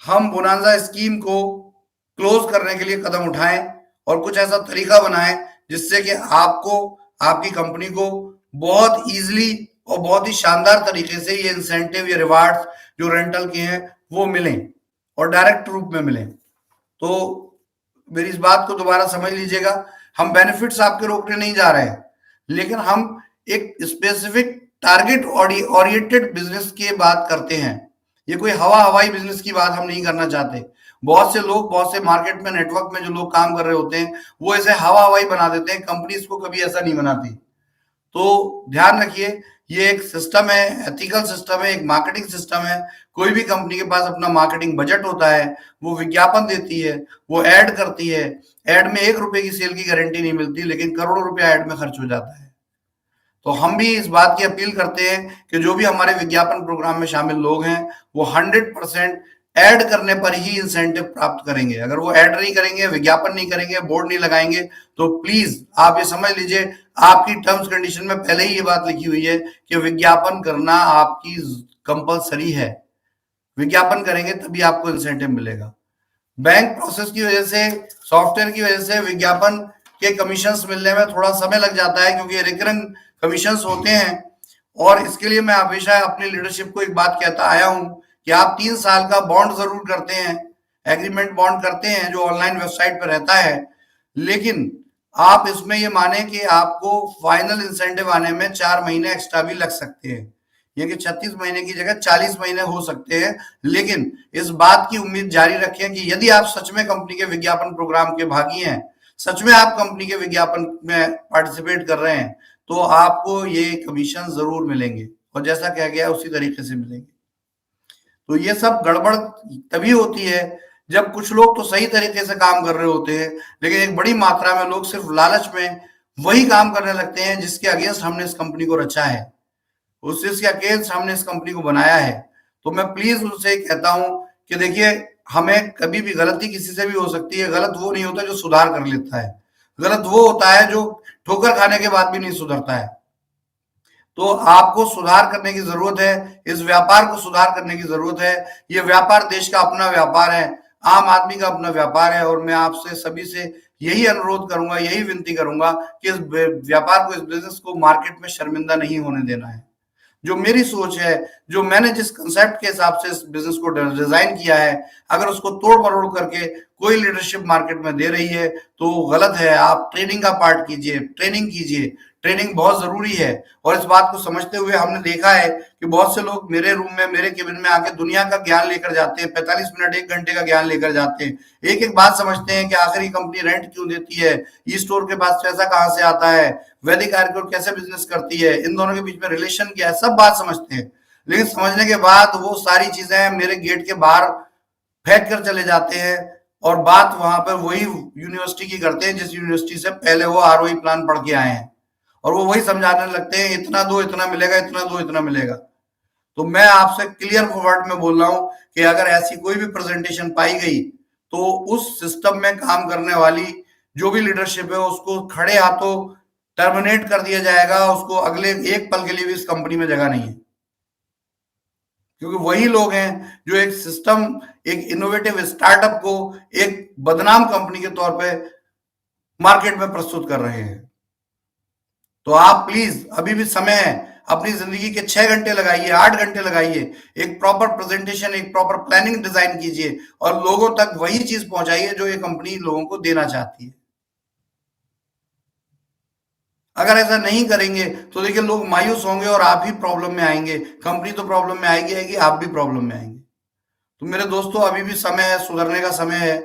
हम बोनांजा स्कीम को क्लोज करने के लिए कदम उठाएं और कुछ ऐसा तरीका बनाएं जिससे कि आपको, आपकी कंपनी को बहुत इजीली और बहुत ही शानदार तरीके से ये इंसेंटिव, ये रिवार्ड्स जो रेंटल के हैं वो मिलें और डायरेक्ट रूप में मिलें। तो मेरी इस बात को दोबारा समझ लीजिएगा, हम बेनिफिट्स आपके रोकने नहीं जा रहे हैं, लेकिन हम एक स्पेसिफिक टारगेट ओरिएंटेड बिजनेस की बात करते हैं। ये कोई हवाई बिजनेस की बात हम नहीं करना चाहते। बहुत से लोग, बहुत से मार्केट में, नेटवर्क में जो लोग काम कर रहे होते हैं, वो इसे हवाई बना देते हैं। कंपनी इसको कभी ऐसा नहीं बनाती। तो ध्यान रखिए, ये एक सिस्टम है, एथिकल सिस्टम है, एक मार्केटिंग सिस्टम है। कोई भी कंपनी के पास अपना मार्केटिंग बजट होता है, वो विज्ञापन देती है, वो ऐड करती है। ऐड में 1 रुपए की सेल की गारंटी नहीं मिलती, लेकिन करोड़ों रुपया ऐड में खर्च हो जाता है। तो हम भी इस बात की अपील करते हैं कि जो भी हमारे विज्ञापन प्रोग्राम में शामिल लोग हैं, वो 100% ऐड करने पर ही इंसेंटिव प्राप्त करेंगे। अगर वो ऐड नहीं करेंगे, विज्ञापन नहीं करेंगे, बोर्ड नहीं लगाएंगे, तो प्लीज आप ये समझ लीजिए, आपकी टर्म्स कंडीशन में पहले ही ये बात लिखी हुई है कि विज्ञापन करना आपकी कंपलसरी है। विज्ञापन करेंगे तभी आपको इंसेंटिव मिलेगा। बैंक प्रोसेस की वजह से, सॉफ्टवेयर की वजह से विज्ञापन के कमीशंस मिलने में थोड़ा समय लग जाता है, क्योंकि रिकरिंग कमीशंस होते हैं। और इसके लिए मैं हमेशा अपनी लीडरशिप को एक बात कहता आया हूं कि आप 3 साल का बॉन्ड जरूर करते हैं, एग्रीमेंट बॉन्ड करते हैं, जो ऑनलाइन वेबसाइट पर रहता है, लेकिन आप इसमें ये माने कि आपको फाइनल इंसेंटिव आने में 4 महीने एक्स्ट्रा भी लग सकते हैं। ये कि 36 महीने की जगह 40 महीने हो सकते हैं। लेकिन इस बात की उम्मीद जारी रखें कि यदि आप सच में कंपनी के विज्ञापन प्रोग्राम के भागी हैं, सच में आप कंपनी के विज्ञापन में पार्टिसिपेट कर रहे हैं, तो आपको ये कमीशन जरूर मिलेंगे और जैसा कहा गया उसी तरीके से मिलेंगे। तो ये सब गड़बड़ तभी होती है जब कुछ लोग तो सही तरीके से काम कर रहे होते हैं, लेकिन एक बड़ी मात्रा में लोग सिर्फ लालच में वही काम करने लगते हैं जिसके अगेंस्ट हमने इस कंपनी को रचा है, उस चीज के अगेंस्ट हमने इस कंपनी को बनाया है। तो मैं प्लीज उनसे कहता हूं कि देखिए, हमें कभी भी गलती किसी से भी हो सकती है। गलत वो नहीं होता जो सुधार कर लेता है, गलत वो होता है जो ठोकर खाने के बाद भी नहीं सुधरता है। तो आपको सुधार करने की जरूरत है, इस व्यापार को सुधार करने की जरूरत है। ये व्यापार देश का अपना व्यापार है, आम आदमी का अपना व्यापार है, और मैं आपसे सभी से यही अनुरोध करूंगा, यही विनती करूंगा कि इस व्यापार को, इस बिजनेस को मार्केट में शर्मिंदा नहीं होने देना है। जो मेरी सोच है, जो मैंने जिस कंसेप्ट के हिसाब से इस बिजनेस को डिजाइन किया है, अगर उसको तोड़ मरोड़ करके कोई लीडरशिप मार्केट में दे रही है तो गलत है। आप ट्रेनिंग का पार्ट कीजिए, ट्रेनिंग कीजिए, ट्रेनिंग बहुत जरूरी है। और इस बात को समझते हुए हमने देखा है कि बहुत से लोग मेरे रूम में, मेरे केबिन में आके दुनिया का ज्ञान लेकर जाते हैं, 45 मिनट 1 घंटे का ज्ञान लेकर जाते हैं। एक एक बात समझते हैं कि आखिर ये कंपनी रेंट क्यों देती है, ई स्टोर के पास पैसा कहाँ से आता है, वैदिक आर्किटेक्ट कैसे बिजनेस करती है, इन दोनों के बीच में रिलेशन क्या है, सब बात समझते हैं। लेकिन समझने के बाद वो सारी चीजें मेरे गेट के बाहर फेंक कर चले जाते हैं और बात वहां पर वही यूनिवर्सिटी की करते हैं जिस यूनिवर्सिटी से पहले वो आरओई प्लान पढ़ के आए हैं, और वो वही समझाने लगते हैं, इतना दो इतना मिलेगा, इतना दो इतना मिलेगा। तो मैं आपसे क्लियर वर्ड में बोल रहा हूं कि अगर ऐसी कोई भी प्रेजेंटेशन पाई गई तो उस सिस्टम में काम करने वाली जो भी लीडरशिप है उसको खड़े हाथों टर्मिनेट कर दिया जाएगा। उसको अगले एक पल के लिए भी इस कंपनी में जगह नहीं है, क्योंकि वही लोग हैं जो एक सिस्टम, एक इनोवेटिव स्टार्टअप को एक बदनाम कंपनी के तौर पे मार्केट में प्रस्तुत कर रहे हैं। तो आप प्लीज, अभी भी समय है, अपनी जिंदगी के 6 घंटे लगाइए, 8 घंटे लगाइए, एक प्रॉपर प्रेजेंटेशन, एक प्रॉपर प्लानिंग डिजाइन कीजिए और लोगों तक वही चीज पहुंचाइए जो ये कंपनी लोगों को देना चाहती है। अगर ऐसा नहीं करेंगे तो देखिए, लोग मायूस होंगे और आप ही प्रॉब्लम में आएंगे। कंपनी तो प्रॉब्लम में आएगी, आप भी प्रॉब्लम में आएंगे। तो मेरे दोस्तों, अभी भी समय है, सुधरने का समय है।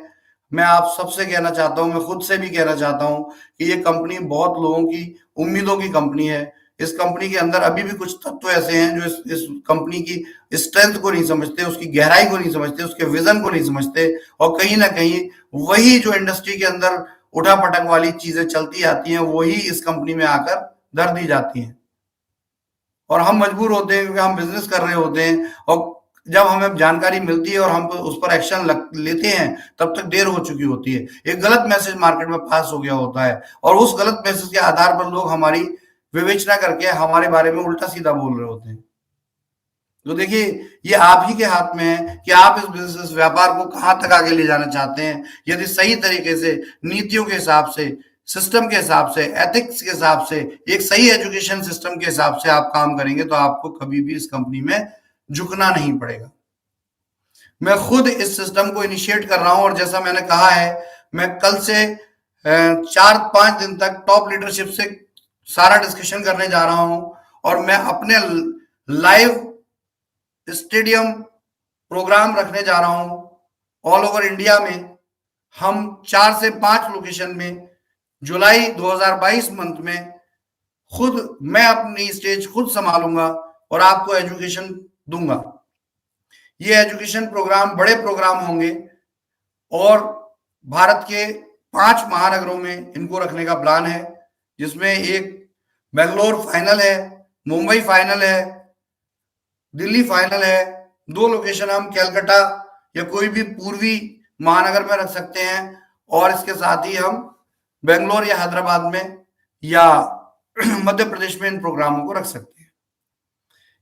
मैं आप सबसे कहना चाहता हूँ, मैं खुद से भी कहना चाहता हूँ कि ये कंपनी बहुत लोगों की उम्मीदों की कंपनी है। इस कंपनी के अंदर अभी भी कुछ तत्व ऐसे हैं जो इस कंपनी की स्ट्रेंथ को नहीं समझते, उसकी गहराई को नहीं समझते, उसके विजन को नहीं समझते, और कहीं ना कहीं वही जो इंडस्ट्री के अंदर उठापटक वाली चीजें चलती आती हैं वही इस कंपनी में आकर धर दी जाती हैं, और हम मजबूर होते हैं क्योंकि हम बिजनेस कर रहे होते हैं, और जब हमें जानकारी मिलती है और हम उस पर एक्शन लेते हैं तब तक देर हो चुकी होती है। एक गलत मैसेज मार्केट में पास हो गया होता है और उस गलत मैसेज के आधार पर लोग हमारी विवेचना करके हमारे बारे में उल्टा सीधा बोल रहे होते हैं। तो देखिए, ये आप ही के हाथ में है कि आप इस बिजनेस व्यापार को कहां तक आगे ले जाना चाहते हैं। यदि सही तरीके से, नीतियों के हिसाब से, सिस्टम के हिसाब से, एथिक्स के हिसाब से, एक सही एजुकेशन सिस्टम के हिसाब से आप काम करेंगे तो आपको कभी भी इस कंपनी में झुकना नहीं पड़ेगा। मैं खुद इस सिस्टम को इनिशिएट कर रहा हूं, और जैसा मैंने कहा है, मैं कल से 4-5 दिन तक टॉप लीडरशिप से सारा डिस्कशन करने जा रहा हूं, और मैं अपने लाइव स्टेडियम प्रोग्राम रखने जा रहा हूं ऑल ओवर इंडिया में। हम 4 से 5 लोकेशन में जुलाई 2022 मंथ में खुद मैं अपनी स्टेज खुद संभालूंगा और आपको एजुकेशन दूंगा। ये एजुकेशन प्रोग्राम बड़े प्रोग्राम होंगे और भारत के 5 महानगरों में इनको रखने का प्लान है, जिसमें एक बेंगलोर फाइनल है, मुंबई फाइनल है, दिल्ली फाइनल है। 2 लोकेशन हम कैलकाटा या कोई भी पूर्वी महानगर में रख सकते हैं, और इसके साथ ही हम बेंगलोर या हैदराबाद में या मध्य प्रदेश में इन प्रोग्रामों को रख सकते हैं।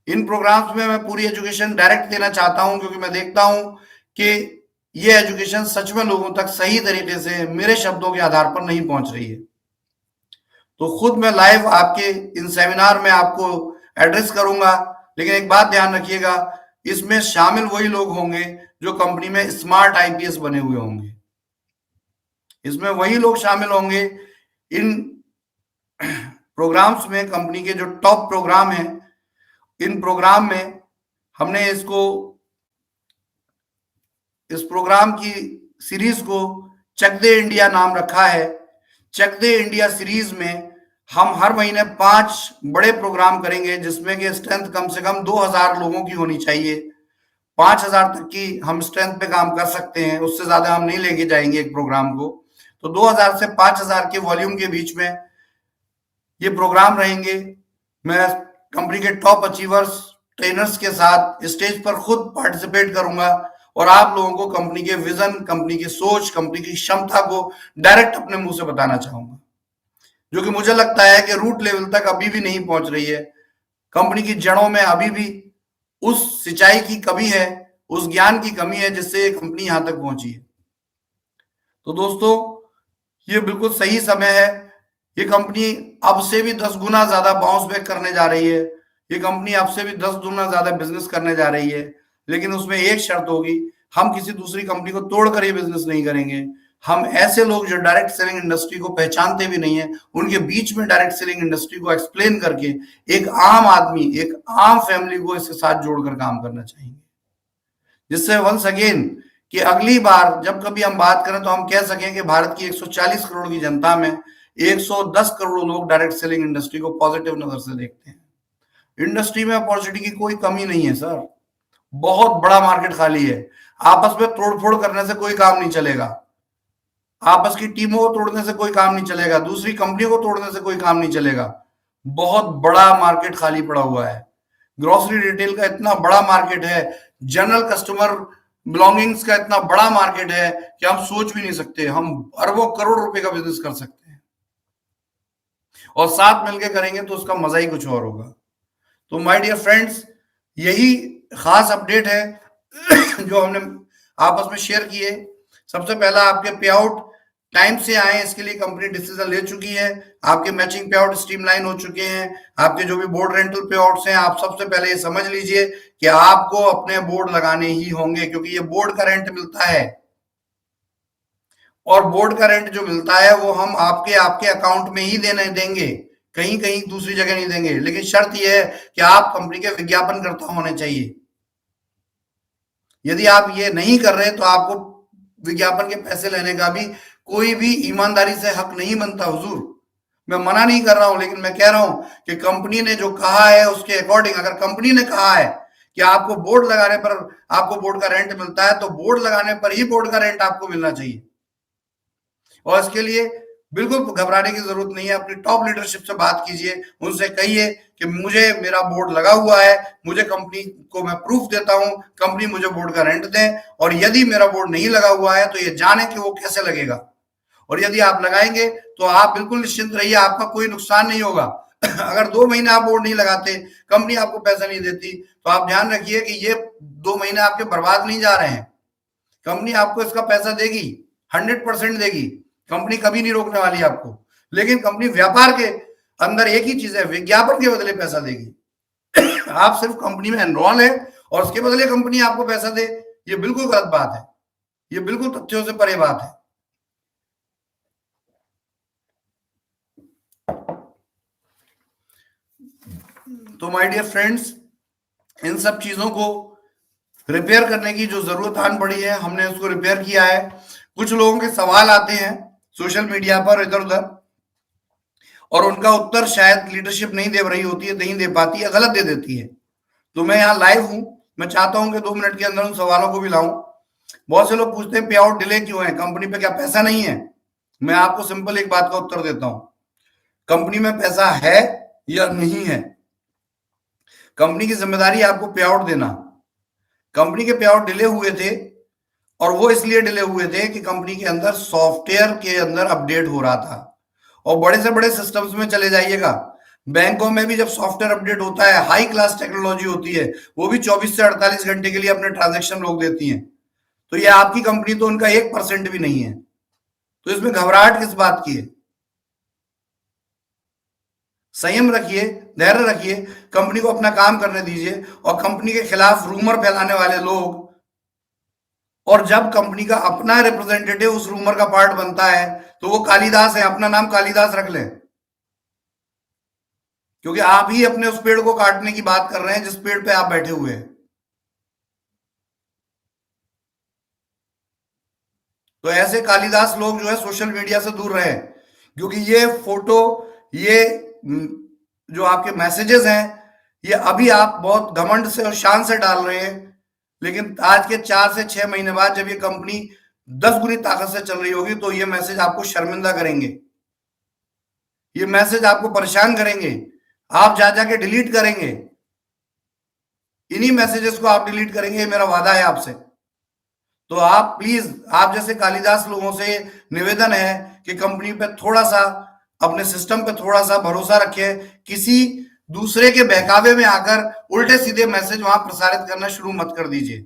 इन प्रोग्राम्स में मैं पूरी एजुकेशन डायरेक्ट देना चाहता हूं, क्योंकि मैं देखता हूं कि ये एजुकेशन सच में लोगों तक सही तरीके से मेरे शब्दों के आधार पर नहीं पहुंच रही है। तो खुद मैं लाइव आपके इन सेमिनार में आपको एड्रेस करूंगा, लेकिन एक बात ध्यान रखिएगा, इसमें शामिल वही लोग होंगे जो कंपनी में स्मार्ट आईपीएस बने हुए होंगे। इसमें वही लोग शामिल होंगे। इन प्रोग्राम्स में, कंपनी के जो टॉप प्रोग्राम हैं, इन प्रोग्राम में हमने इस प्रोग्राम की सीरीज को चक दे इंडिया नाम रखा है। चक दे इंडिया सीरीज में हम हर महीने 5 बड़े प्रोग्राम करेंगे, जिसमें कि स्ट्रेंथ कम से कम 2000 लोगों की होनी चाहिए। 5000 तक की हम स्ट्रेंथ पे काम कर सकते हैं, उससे ज्यादा हम नहीं लेके जाएंगे एक प्रोग्राम को। तो 2000 से 5000 के वॉल्यूम के बीच में ये प्रोग्राम रहेंगे। मैं कंपनी के टॉप अचीवर्स, ट्रेनर्स के साथ स्टेज पर खुद पार्टिसिपेट करूंगा, और आप लोगों को कंपनी के विजन, कंपनी की सोच, कंपनी की क्षमता को डायरेक्ट अपने मुंह से बताना चाहूंगा, जो कि मुझे लगता है कि रूट लेवल तक अभी भी नहीं पहुंच रही है। कंपनी की जड़ों में अभी भी उस सिंचाई की कमी है, उस ज्ञान की कमी है जिससे ये कंपनी यहां तक पहुंची है। तो दोस्तों, ये बिल्कुल सही समय है। ये कंपनी अब से भी 10 गुना ज्यादा बाउंस बैक करने जा रही है। ये कंपनी अब से भी 10 गुना ज्यादा बिजनेस करने जा रही है, लेकिन उसमें एक शर्त होगी, हम किसी दूसरी कंपनी को तोड़कर ये बिजनेस नहीं करेंगे। हम ऐसे लोग जो डायरेक्ट सेलिंग इंडस्ट्री को पहचानते भी नहीं है, उनके बीच में डायरेक्ट सेलिंग इंडस्ट्री को एक्सप्लेन करके एक आम आदमी, एक आम फैमिली को इसके साथ जोड़कर काम करना चाहेंगे, जिससे वंस अगेन कि अगली बार जब कभी हम बात करें तो हम कह सकें कि भारत की 140 करोड़ की जनता में 110 करोड़ लोग डायरेक्ट सेलिंग इंडस्ट्री को पॉजिटिव नजर से देखते हैं। इंडस्ट्री में अपॉर्चुनिटी की कोई कमी नहीं है सर, बहुत बड़ा मार्केट खाली है। आपस में तोड़फोड़ करने से कोई काम नहीं चलेगा, आपस की टीमों को तोड़ने से कोई काम नहीं चलेगा, दूसरी कंपनियों को तोड़ने से कोई काम नहीं चलेगा। बहुत बड़ा मार्केट खाली पड़ा हुआ है। ग्रोसरी रिटेल का इतना बड़ा मार्केट है, जनरल कस्टमर बिलोंगिंग्स का इतना बड़ा मार्केट है कि हम सोच भी नहीं सकते। हम अरबों करोड़ रुपए का बिजनेस कर सकते हैं, और साथ मिलकर करेंगे तो उसका मजा ही कुछ और होगा। तो माय डियर फ्रेंड्स, यही खास अपडेट है जो हमने आपस में शेयर किए। सबसे पहला, आपके पे आउट टाइम से आए, इसके लिए कंपनी डिसीजन ले चुकी है। आपके मैचिंग पे आउट स्ट्रीमलाइन हो चुके हैं। आपके जो भी बोर्ड रेंटल पे आउट्स हैं, आप सबसे पहले ये समझ लीजिए कि आपको अपने बोर्ड लगाने ही होंगे, क्योंकि ये बोर्ड का रेंट मिलता है, और बोर्ड का रेंट जो मिलता है वो हम आपके अकाउंट में ही देंगे, कहीं कहीं दूसरी जगह नहीं देंगे। लेकिन शर्त यह है कि आप कंपनी के विज्ञापनकर्ता होने चाहिए। यदि आप ये नहीं कर रहे तो आपको विज्ञापन के पैसे लेने का भी कोई भी ईमानदारी से हक नहीं बनता हुजूर। मैं मना नहीं कर रहा हूं, लेकिन मैं कह रहा हूं कि कंपनी ने जो कहा है उसके अकॉर्डिंग, अगर कंपनी ने कहा है कि आपको बोर्ड लगाने पर आपको बोर्ड का रेंट मिलता है, तो बोर्ड लगाने पर ही बोर्ड का रेंट आपको मिलना चाहिए। और इसके लिए बिल्कुल घबराने की जरूरत नहीं है। अपनी टॉप लीडरशिप से बात कीजिए, उनसे कहिए कि मुझे मेरा बोर्ड लगा हुआ है, मुझे कंपनी को मैं प्रूफ देता हूं, कंपनी मुझे बोर्ड का रेंट दे, और यदि मेरा बोर्ड नहीं लगा हुआ है तो ये जाने कि वो कैसे लगेगा। और यदि आप लगाएंगे तो आप बिल्कुल निश्चिंत रहिए, आपका कोई नुकसान नहीं होगा। अगर 2 महीने आप बोर्ड नहीं लगाते, कंपनी आपको पैसा नहीं देती, तो आप ध्यान रखिए कि ये 2 महीने आपके बर्बाद नहीं जा रहे हैं। कंपनी आपको इसका पैसा देगी, 100% देगी। कंपनी कभी नहीं रोकने वाली आपको। लेकिन कंपनी व्यापार के अंदर एक ही चीज है, विज्ञापन के बदले पैसा देगी। आप सिर्फ कंपनी में एनरोल है और उसके बदले कंपनी आपको पैसा दे, ये बिल्कुल गलत बात है। ये बिल्कुल तथ्यों से परे बात है। तो माय डियर फ्रेंड्स, इन सब चीजों को रिपेयर करने की जो जरूरत आन पड़ी है, हमने उसको रिपेयर किया है। कुछ लोगों के सवाल आते हैं सोशल मीडिया पर इधर उधर, और उनका उत्तर शायद लीडरशिप नहीं दे रही होती है, नहीं दे पाती है, गलत दे देती है। तो मैं यहाँ लाइव हूं, मैं चाहता हूं कि 2 मिनट के अंदर उन सवालों को भी लाऊं। बहुत से लोग पूछते हैं पे आउट डिले क्यों है, कंपनी पे क्या पैसा नहीं है? मैं आपको सिंपल एक बात का उत्तर देता हूं, कंपनी में पैसा है या नहीं है, कंपनी की जिम्मेदारी आपको पे आउट देना। कंपनी के पे आउट डिले हुए थे, और वो इसलिए डिले हुए थे कि कंपनी के अंदर सॉफ्टवेयर के अंदर अपडेट हो रहा था। और बड़े से बड़े सिस्टम्स में चले जाइएगा, बैंकों में भी जब सॉफ्टवेयर अपडेट होता है, हाई क्लास टेक्नोलॉजी होती है, वो भी 24 से 48 घंटे के लिए अपने ट्रांजेक्शन रोक देती हैं। तो ये आपकी कंपनी तो उनका 1% भी नहीं है, तो इसमें घबराहट किस बात की है? संयम रखिए, धैर्य रखिए, कंपनी को अपना काम करने दीजिए। और कंपनी के खिलाफ रूमर फैलाने वाले लोग, और जब कंपनी का अपना रिप्रेजेंटेटिव उस रूमर का पार्ट बनता है, तो वो कालिदास है, अपना नाम कालिदास रख लें, क्योंकि आप ही अपने उस पेड़ को काटने की बात कर रहे हैं जिस पेड़ पे आप बैठे हुए हैं। तो ऐसे कालिदास लोग जो है सोशल मीडिया से दूर रहे, क्योंकि ये फोटो, ये जो आपके मैसेजेस हैं, ये अभी आप बहुत घमंड से और शान से डाल रहे हैं, लेकिन आज के 4 से 6 महीने बाद जब ये कंपनी 10 गुनी ताकत से चल रही होगी, तो ये मैसेज आपको शर्मिंदा करेंगे, ये मैसेज आपको परेशान करेंगे, आप जा जाके डिलीट करेंगे, इन्हीं मैसेजेस को आप डिलीट करेंगे, ये मेरा वादा है आपसे। तो आप प्लीज, आप जैसे कालिदास लोगों से निवेदन है कि कंपनी पे थोड़ा सा, अपने सिस्टम पे थोड़ा सा भरोसा रखें, किसी दूसरे के बहकावे में आकर उल्टे सीधे मैसेज वहां प्रसारित करना शुरू मत कर दीजिए।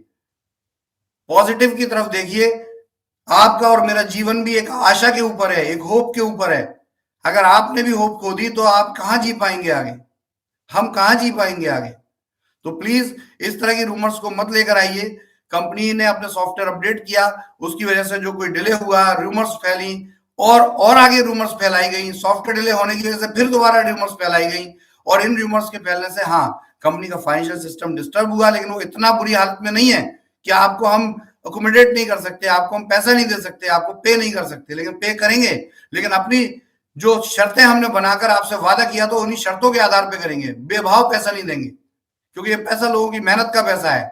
पॉजिटिव की तरफ देखिए। आपका और मेरा जीवन भी एक आशा के ऊपर है, एक होप के ऊपर है। अगर आपने भी होप खो दी तो आप कहां जी पाएंगे आगे, हम कहां जी पाएंगे आगे। तो प्लीज इस तरह की रूमर्स को मत लेकर आइए। कंपनी ने अपने सॉफ्टवेयर अपडेट किया, उसकी वजह से जो कोई डिले हुआ, रूमर्स फैली, और आगे रूमर्स फैलाई गई, सॉफ्टवेयर डिले होने की वजह से फिर दोबारा रूमर्स फैलाई गई, और इन रूमर्स के फैलने से हाँ, कंपनी का फाइनेंशियल सिस्टम डिस्टर्ब हुआ, लेकिन वो इतना बुरी हालत में नहीं है कि आपको हम अकोमोडेट नहीं कर सकते, आपको हम पैसा नहीं दे सकते, आपको पे नहीं कर सकते, लेकिन पे करेंगे। लेकिन अपनी जो शर्तें हमने बनाकर आपसे वादा किया, तो उन्हीं शर्तों के आधार पर करेंगे, बेभाव पैसा नहीं देंगे, क्योंकि ये पैसा लोगों की मेहनत का पैसा है।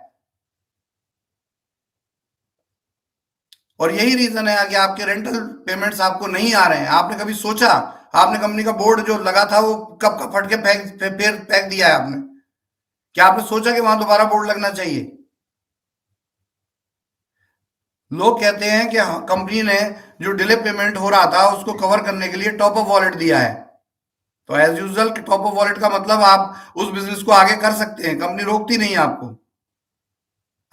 और यही रीजन है कि आपके रेंटल पेमेंट्स आपको नहीं आ रहे हैं। आपने कभी सोचा, आपने कंपनी का बोर्ड जो लगा था वो कब का फट के फेंक दिया है आपने? क्या आपने सोचा कि वहां दोबारा बोर्ड लगना चाहिए? लोग कहते हैं कि कंपनी ने जो डिले पेमेंट हो रहा था उसको कवर करने के लिए टॉप अप वॉलेट दिया है। तो as usual top up wallet का मतलब आप उस बिजनेस को आगे कर सकते हैं, कंपनी रोकती नहीं है आपको।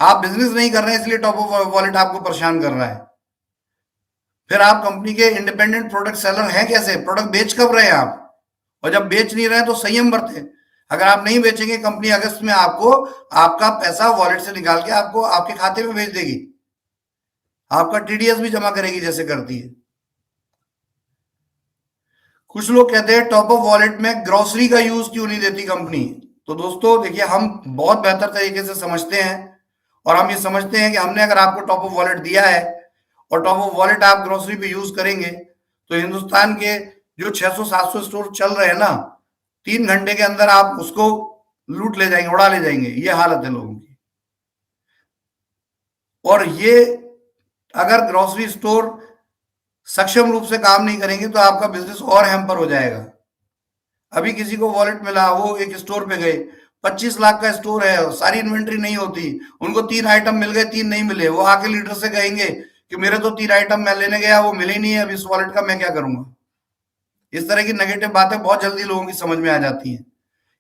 आप बिजनेस नहीं कर रहे हैं इसलिए टॉप अप वॉलेट आपको परेशान कर रहा है। फिर आप कंपनी के इंडिपेंडेंट प्रोडक्ट सेलर हैं कैसे? प्रोडक्ट बेच कब रहे हैं आप? और जब बेच नहीं रहे तो संयम बरतें। अगर आप नहीं बेचेंगे, कंपनी अगस्त में आपको आपका पैसा वॉलेट से निकाल के आपको आपके खाते में भेज देगी, आपका टीडीएस भी जमा करेगी जैसे करती है। कुछ लोग कहते हैं टॉप अप वॉलेट में ग्रोसरी का यूज क्यों नहीं देती कंपनी? तो दोस्तों देखिए, हम बहुत बेहतर तरीके से समझते हैं, और हम ये समझते हैं कि हमने अगर आपको टॉप अप वॉलेट दिया है और टॉप ऑफ वॉलेट आप ग्रोसरी पे यूज करेंगे, तो हिंदुस्तान के जो 600-700 स्टोर चल रहे हैं ना, 3 घंटे के अंदर आप उसको लूट ले जाएंगे, उड़ा ले जाएंगे। ये हालत है लोगों की। और ये अगर ग्रोसरी स्टोर सक्षम रूप से काम नहीं करेंगे तो आपका बिजनेस और हैम्पर हो जाएगा। अभी किसी को वॉलेट मिला, वो एक स्टोर पे गए, 25 लाख का स्टोर है, सारी इन्वेंट्री नहीं होती, उनको 3 आइटम मिल गए, 3 नहीं मिले, वो आके लीडर से कहेंगे कि मेरे तो 3 आइटम मैं लेने गया, वो मिले ही नहीं है, अब इस वॉलेट का मैं क्या करूंगा। इस तरह की नेगेटिव बातें बहुत जल्दी लोगों की समझ में आ जाती हैं।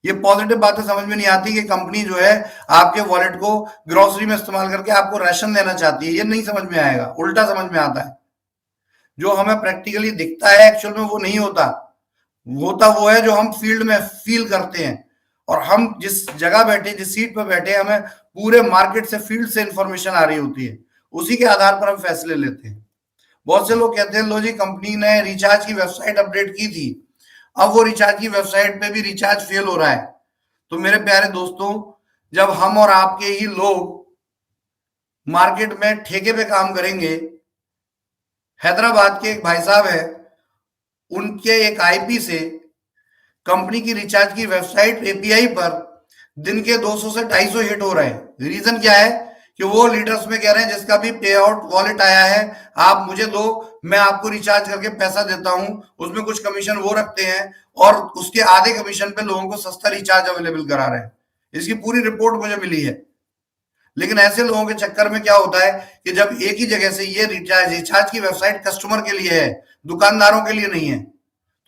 ये पॉजिटिव बातें समझ में नहीं आती कि कंपनी जो है आपके वॉलेट को ग्रोसरी में इस्तेमाल करके आपको राशन देना चाहती है। ये नहीं समझ में आएगा, उल्टा समझ में आता है। जो हमें प्रैक्टिकली दिखता है एक्चुअल में वो नहीं होता। होता वो है जो हम फील्ड में फील करते हैं, और हम जिस जगह बैठे, जिस सीट पर बैठे, हमें पूरे मार्केट से, फील्ड से इंफॉर्मेशन आ रही होती है, उसी के आधार पर हम फैसले लेते हैं। बहुत से लोग कहते हैं लो जी कंपनी ने रिचार्ज की वेबसाइट अपडेट की थी, अब वो रिचार्ज की वेबसाइट पे भी रिचार्ज फेल हो रहा है। तो मेरे प्यारे दोस्तों, जब हम और आपके ही लोग मार्केट में ठेके पे काम करेंगे, हैदराबाद के एक भाई साहब है, उनके एक आईपी से कंपनी की रिचार्ज की वेबसाइट एपीआई पर दिन के 200 से 250 हिट हो रहे हैं। रीजन क्या है कि वो लीडर्स में कह रहे हैं जिसका भी पे आउट वॉलेट आया है आप मुझे दो, मैं आपको रिचार्ज करके पैसा देता हूं, उसमें कुछ कमीशन वो रखते हैं और उसके आधे कमीशन पे लोगों को सस्ता रिचार्ज अवेलेबल करा रहे हैं। इसकी पूरी रिपोर्ट मुझे मिली है। लेकिन ऐसे लोगों के चक्कर में क्या होता है कि जब एक ही जगह से ये रिचार्ज की वेबसाइट कस्टमर के लिए है, दुकानदारों के लिए नहीं है,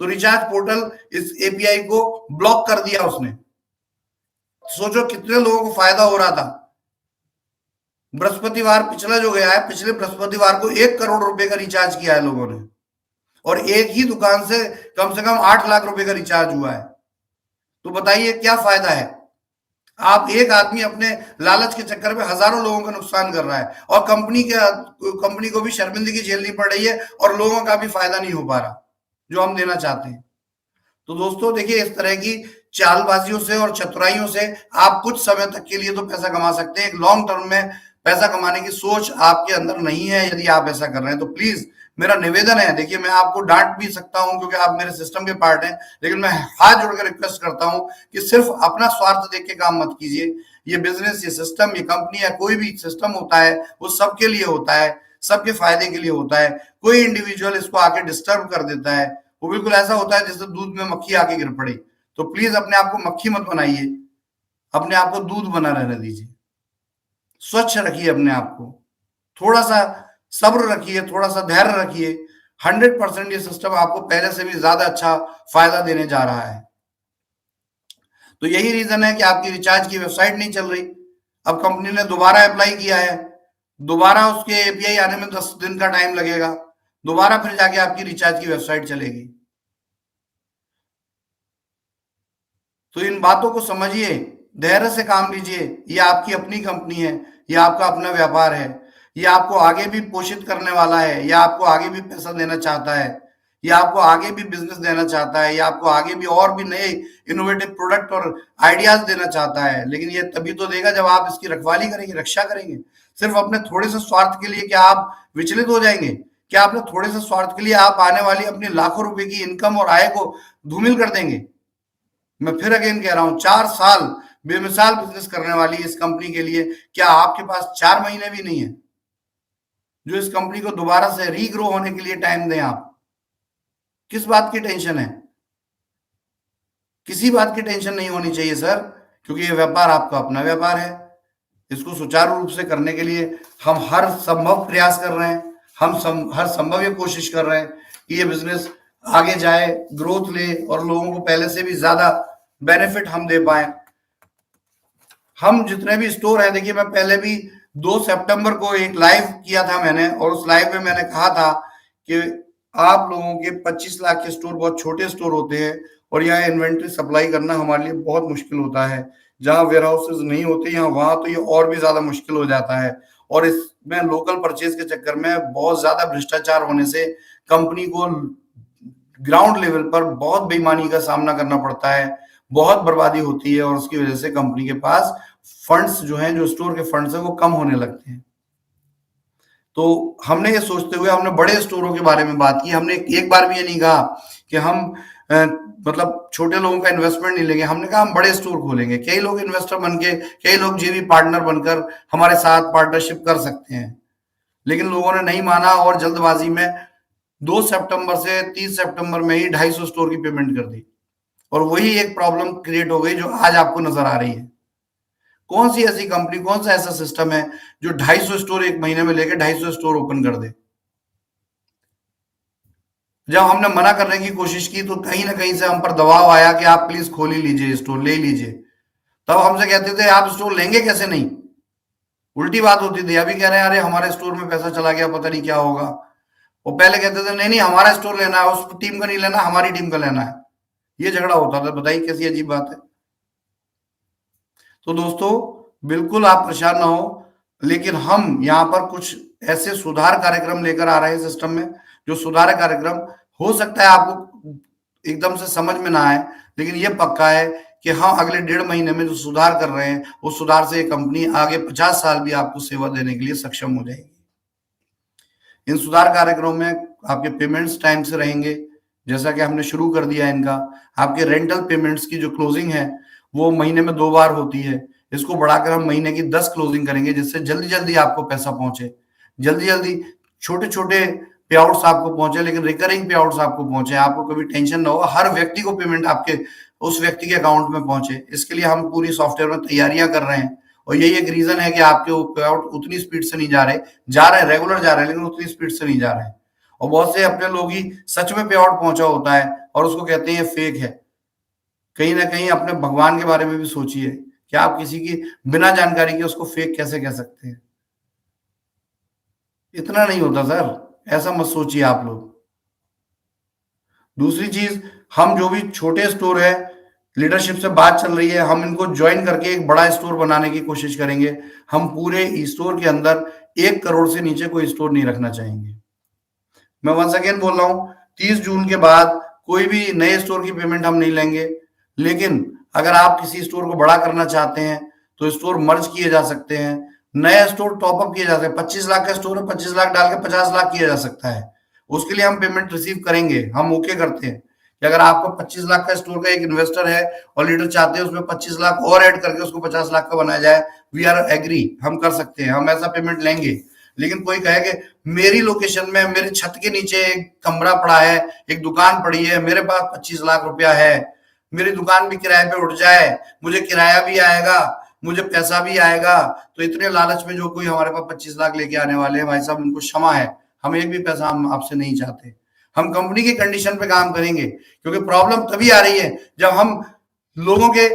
तो रिचार्ज पोर्टल इस एपीआई को ब्लॉक कर दिया उसने। सोचो कितने लोगों को फायदा हो रहा था। बृहस्पतिवार पिछला जो गया है, पिछले बृहस्पतिवार को 1 करोड़ रुपए का रिचार्ज किया है लोगों ने, और एक ही दुकान से कम 8 लाख रुपए का रिचार्ज हुआ है। तो बताइए क्या फायदा है। आप एक आदमी अपने लालच के चक्कर में हजारों लोगों का नुकसान कर रहा है, और कंपनी को भी शर्मिंदगी झेलनी पड़ रही है, और लोगों का भी फायदा नहीं हो पा रहा जो हम देना चाहते हैं। तो दोस्तों देखिए, इस तरह की चालबाजियों से और चतुराइयों से आप कुछ समय तक के लिए तो पैसा कमा सकते हैं, एक लॉन्ग टर्म में पैसा कमाने की सोच आपके अंदर नहीं है। यदि आप ऐसा कर रहे हैं तो प्लीज मेरा निवेदन है, देखिए मैं आपको डांट भी सकता हूं क्योंकि आप मेरे सिस्टम के पार्ट हैं, लेकिन मैं हाथ जोड़कर रिक्वेस्ट करता हूं कि सिर्फ अपना स्वार्थ देख के काम मत कीजिए। ये बिजनेस, ये सिस्टम, ये कंपनी या कोई भी सिस्टम होता है वो सबके लिए होता है, सबके फायदे के लिए होता है। कोई इंडिविजुअल इसको आके डिस्टर्ब कर देता है, वो बिल्कुल ऐसा होता है जैसे दूध में मक्खी आके गिर पड़ी। तो प्लीज अपने आप को मक्खी मत बनाइए, अपने आप को दूध बना रहने दीजिए। स्वच्छ रखिए अपने आप को, थोड़ा सा सब्र रखिए, थोड़ा सा धैर्य रखिए। 100% ये सिस्टम आपको पहले से भी ज्यादा अच्छा फायदा देने जा रहा है। तो यही रीजन है कि आपकी रिचार्ज की वेबसाइट नहीं चल रही। अब कंपनी ने दोबारा अप्लाई किया है, दोबारा उसके एपीआई आने में 10 दिन का टाइम लगेगा, दोबारा फिर जाके आपकी रिचार्ज की वेबसाइट चलेगी। तो इन बातों को समझिए, धैर्य से काम लीजिए। ये आपकी अपनी कंपनी है, ये आपका अपना व्यापार है, ये आपको आगे भी पोषित करने वाला है, ये आपको आगे भी पैसा देना चाहता है, ये आपको आगे भी बिजनेस देना चाहता है, ये आपको आगे भी और भी नए इनोवेटिव प्रोडक्ट और आइडियाज देना चाहता है। लेकिन ये तभी तो देगा जब आप इसकी रखवाली करेंगे, रक्षा करेंगे। सिर्फ अपने थोड़े से स्वार्थ के लिए क्या आप विचलित हो जाएंगे? क्या अपने थोड़े से स्वार्थ के लिए आप आने वाली अपनी लाखों रुपए की इनकम और आय को धूमिल कर देंगे? मैं फिर अगेन कह रहा हूं, 4 साल बेमिसाल बिजनेस करने वाली इस कंपनी के लिए क्या आपके पास 4 महीने भी नहीं है जो इस कंपनी को दोबारा से रीग्रो होने के लिए टाइम दें? आप किस बात की टेंशन है? किसी बात की टेंशन नहीं होनी चाहिए सर, क्योंकि ये व्यापार आपका अपना व्यापार है। इसको सुचारू रूप से करने के लिए हम हर संभव प्रयास कर रहे हैं, हर संभव ये कोशिश कर रहे हैं कि ये बिजनेस आगे जाए, ग्रोथ ले, और लोगों को पहले से भी ज्यादा बेनिफिट हम दे पाए। हम जितने भी स्टोर हैं, देखिए मैं पहले भी 2 सितंबर को एक लाइव किया था मैंने, और उस लाइव में मैंने कहा था कि आप लोगों के 25 लाख के स्टोर बहुत छोटे स्टोर होते हैं, और यहाँ इन्वेंट्री सप्लाई करना हमारे लिए बहुत मुश्किल होता है। जहाँ वेयर हाउसेज नहीं होते, यहाँ वहां तो ये और भी ज्यादा मुश्किल हो जाता है। और इसमें लोकल परचेज के चक्कर में बहुत ज्यादा भ्रष्टाचार होने से कंपनी को ग्राउंड लेवल पर बहुत बेईमानी का सामना करना पड़ता है, बहुत बर्बादी होती है, और उसकी वजह से कंपनी के पास फंड्स जो हैं, जो स्टोर के फंड्स हैं, वो कम होने लगते हैं। तो हमने ये सोचते हुए हमने बड़े स्टोरों के बारे में बात की। हमने एक बार भी ये नहीं कहा कि हम मतलब छोटे लोगों का इन्वेस्टमेंट नहीं लेंगे। हमने कहा हम बड़े स्टोर खोलेंगे। कई लोग इन्वेस्टर बन के, कई लोग जेवी पार्टनर बनकर हमारे साथ पार्टनरशिप कर सकते हैं, लेकिन लोगों ने नहीं माना और जल्दबाजी में 2 सितंबर से 30 सितंबर में ही 250 स्टोर की पेमेंट कर दी, और वही एक प्रॉब्लम क्रिएट हो गई जो आज आपको नजर आ रही है। कौन सी ऐसी कंपनी, कौन सा ऐसा सिस्टम है जो 250 स्टोर एक महीने में लेके 250 स्टोर ओपन कर दे? जब हमने मना करने की कोशिश की तो कहीं ना कहीं से हम पर दबाव आया कि आप प्लीज खोल ही लीजिए, स्टोर ले लीजिए। तब हमसे कहते थे आप स्टोर लेंगे कैसे? नहीं, उल्टी बात होती थी। अभी कह रहे हैं अरे हमारे स्टोर में पैसा चला गया, पता नहीं क्या होगा। वो पहले कहते थे नहीं नहीं हमारा स्टोर लेना है, उस टीम का नहीं लेना, हमारी टीम का लेना है। ये झगड़ा होता था। बताइए कैसी अजीब बात है। तो दोस्तों बिल्कुल आप परेशान ना हो, लेकिन हम यहाँ पर कुछ ऐसे सुधार कार्यक्रम लेकर आ रहे हैं सिस्टम में, जो सुधार कार्यक्रम हो सकता है आपको एकदम से समझ में ना आए, लेकिन ये पक्का है कि हाँ अगले 1.5 महीने में जो सुधार कर रहे हैं उस सुधार से ये कंपनी आगे 50 साल भी आपको सेवा देने के लिए सक्षम हो जाएगी। इन सुधार कार्यक्रमों में आपके पेमेंट्स टाइम से रहेंगे, जैसा कि हमने शुरू कर दिया है इनका। आपके रेंटल पेमेंट्स की जो क्लोजिंग है वो महीने में 2 बार होती है। इसको बढ़ाकर हम महीने की 10 क्लोजिंग करेंगे, जिससे जल्दी-जल्दी आपको पैसा पहुंचे। जल्दी-जल्दी छोटे-छोटे पे-आउट्स आपको पहुंचे, लेकिन रिकरिंग पे-आउट्स आपको पहुंचे। आपको कभी टेंशन ना हो, हर व्यक्ति को पेमेंट आपके उस व्यक्ति के अकाउंट में पहुंचे। इसके लिए हम पूरी सॉफ्टवेयर में तैयारियां कर रहे हैं, और यही एक रीजन है कि आपके पे-आउट उतनी स्पीड से नहीं जा रहे हैं, रेगुलर जा रहे हैं, लेकिन उतनी स्पीड से नहीं जा रहे हैं। और बहुत से अपने लोग ही सच में पे-आउट पहुंचा होता है और उसको कहते हैं ये फेक है। कहीं ना कहीं अपने भगवान के बारे में भी सोचिए कि आप किसी की बिना जानकारी के उसको फेक कैसे कह सकते हैं। इतना नहीं होता सर, ऐसा मत सोचिए आप लोग। दूसरी चीज, हम जो भी छोटे स्टोर है, लीडरशिप से बात चल रही है, हम इनको ज्वाइन करके एक बड़ा स्टोर बनाने की कोशिश करेंगे। हम पूरे स्टोर के अंदर 1 करोड़ से नीचे कोई स्टोर नहीं रखना चाहेंगे। मैं वंस अगेन बोल रहा हूँ, 30 जून के बाद कोई भी नए स्टोर की पेमेंट हम नहीं लेंगे। लेकिन अगर आप किसी स्टोर को बड़ा करना चाहते हैं तो स्टोर मर्ज किए जा सकते हैं, नया स्टोर टॉपअप किया जा सकता है। 25 लाख का स्टोर है, 25 लाख डाल के 50 लाख किया जा सकता है। उसके लिए हम पेमेंट रिसीव करेंगे, हम ओके करते हैं कि अगर आपको 25 लाख का स्टोर का एक इन्वेस्टर है और लीडर चाहते हैं उसमें 25 लाख और ऐड करके उसको 50 लाख का बनाया जाए, वी आर एग्री, हम कर सकते हैं, हम ऐसा पेमेंट लेंगे। लेकिन कोई कहे कि मेरी लोकेशन में मेरे छत के नीचे एक कमरा पड़ा है, एक दुकान पड़ी है, मेरे पास 25 लाख रुपया है, मेरी दुकान भी किराए पे उठ जाए, मुझे किराया भी आएगा, मुझे पैसा भी आएगा, तो इतने लालच में जो कोई हमारे पास 25 लाख लेके आने वाले हैं, भाई साहब उनको क्षमा है, हम एक भी पैसा हम आपसे नहीं चाहते। हम कंपनी की कंडीशन पे काम करेंगे, क्योंकि प्रॉब्लम तभी आ रही है जब हम लोगों के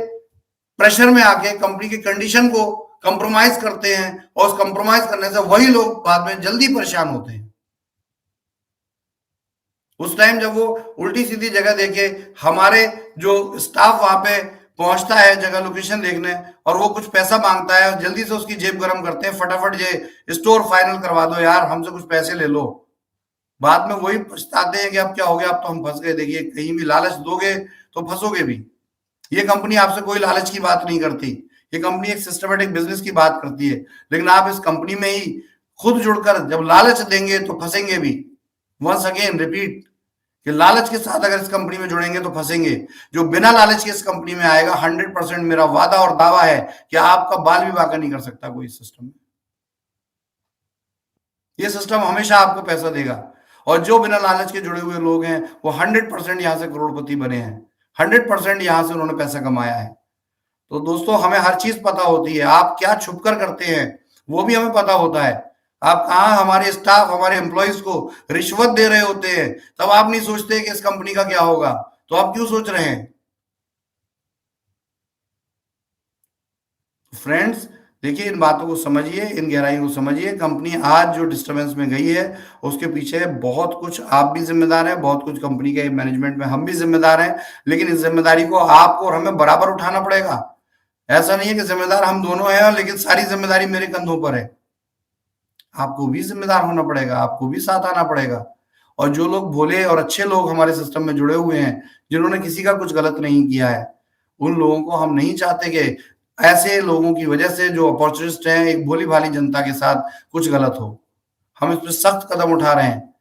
प्रेशर में आके कंपनी की कंडीशन को कंप्रोमाइज करते हैं, और उस कंप्रोमाइज करने से वही लोग बाद में जल्दी परेशान होते हैं। उस टाइम जब वो उल्टी सीधी जगह देखे, हमारे जो स्टाफ वहां पे पहुंचता है जगह लोकेशन देखने, और वो कुछ पैसा मांगता है, जल्दी से उसकी जेब गर्म करते हैं, फटाफट ये स्टोर फाइनल करवा दो यार, हमसे कुछ पैसे ले लो। बाद में वही पछताते हैं कि अब क्या हो गया, अब तो हम फंस गए। देखिए कहीं भी लालच दोगे तो फंसोगे भी। ये कंपनी आपसे कोई लालच की बात नहीं करती, ये कंपनी एक सिस्टमेटिक बिजनेस की बात करती है। लेकिन आप इस कंपनी में ही खुद जुड़कर जब लालच देंगे तो फंसेंगे भी। वंस अगेन रिपीट कि लालच के साथ अगर इस कंपनी में जुड़ेंगे तो फंसेंगे। जो बिना लालच के इस कंपनी में आएगा, 100% मेरा वादा और दावा है कि आपका बाल भी बांका नहीं कर सकता कोई इस सिस्टम में। ये सिस्टम हमेशा आपको पैसा देगा, और जो बिना लालच के जुड़े हुए लोग हैं वो 100% यहां से करोड़पति बने हैं, 100% यहां से उन्होंने पैसा कमाया है। तो दोस्तों हमें हर चीज पता होती है, आप क्या छुप कर करते हैं वो भी हमें पता होता है। आप कहाँ हमारे स्टाफ, हमारे एम्प्लॉयज को रिश्वत दे रहे होते हैं, तब आप नहीं सोचते कि इस कंपनी का क्या होगा, तो आप क्यों सोच रहे हैं? फ्रेंड्स देखिए, इन बातों को समझिए, इन गहराइयों को समझिए। कंपनी आज जो डिस्टरबेंस में गई है उसके पीछे बहुत कुछ आप भी जिम्मेदार हैं, बहुत कुछ कंपनी के मैनेजमेंट में हम भी जिम्मेदार हैं, लेकिन इस जिम्मेदारी को आपको और हमें बराबर उठाना पड़ेगा। ऐसा नहीं है कि जिम्मेदार हम दोनों हैं लेकिन सारी जिम्मेदारी मेरे कंधों पर है। आपको भी जिम्मेदार होना पड़ेगा, आपको भी साथ आना पड़ेगा। और जो लोग भोले और अच्छे लोग हमारे सिस्टम में जुड़े हुए हैं, जिन्होंने किसी का कुछ गलत नहीं किया है, उन लोगों को हम नहीं चाहते कि ऐसे लोगों की वजह से जो अपॉर्चुनिस्ट हैं, एक भोली भाली जनता के साथ कुछ गलत हो। हम इस पे सख्त कदम उठा रहे हैं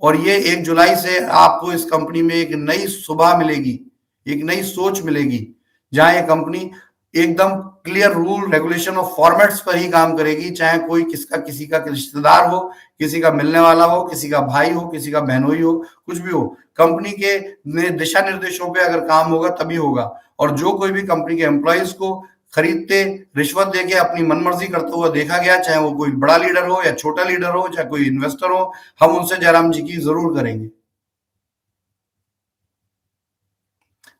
और ये 1 जुलाई से आपको इस कंपनी में एक नई सुबह मिलेगी, एक नई सोच मिलेगी, जहाँ ये कंपनी एकदम क्लियर रूल, रेगुलेशन और फॉर्मेट्स पर ही काम करेगी, चाहे कोई किसी का रिश्तेदार हो, किसी का मिलने वाला हो, किसी का भाई हो, किसी का बहनोई हो, कुछ भी हो। कंपनी के दिशा निर्देशों पे अगर काम होगा तभी होगा और जो कोई भी कंपनी के एम्प्लॉइज को खरीदते, रिश्वत देके अपनी मनमर्जी करते हुए देखा गया, चाहे वो कोई बड़ा लीडर हो या छोटा लीडर हो, चाहे कोई इन्वेस्टर हो, हम उनसे जयराम जी की जरूर करेंगे।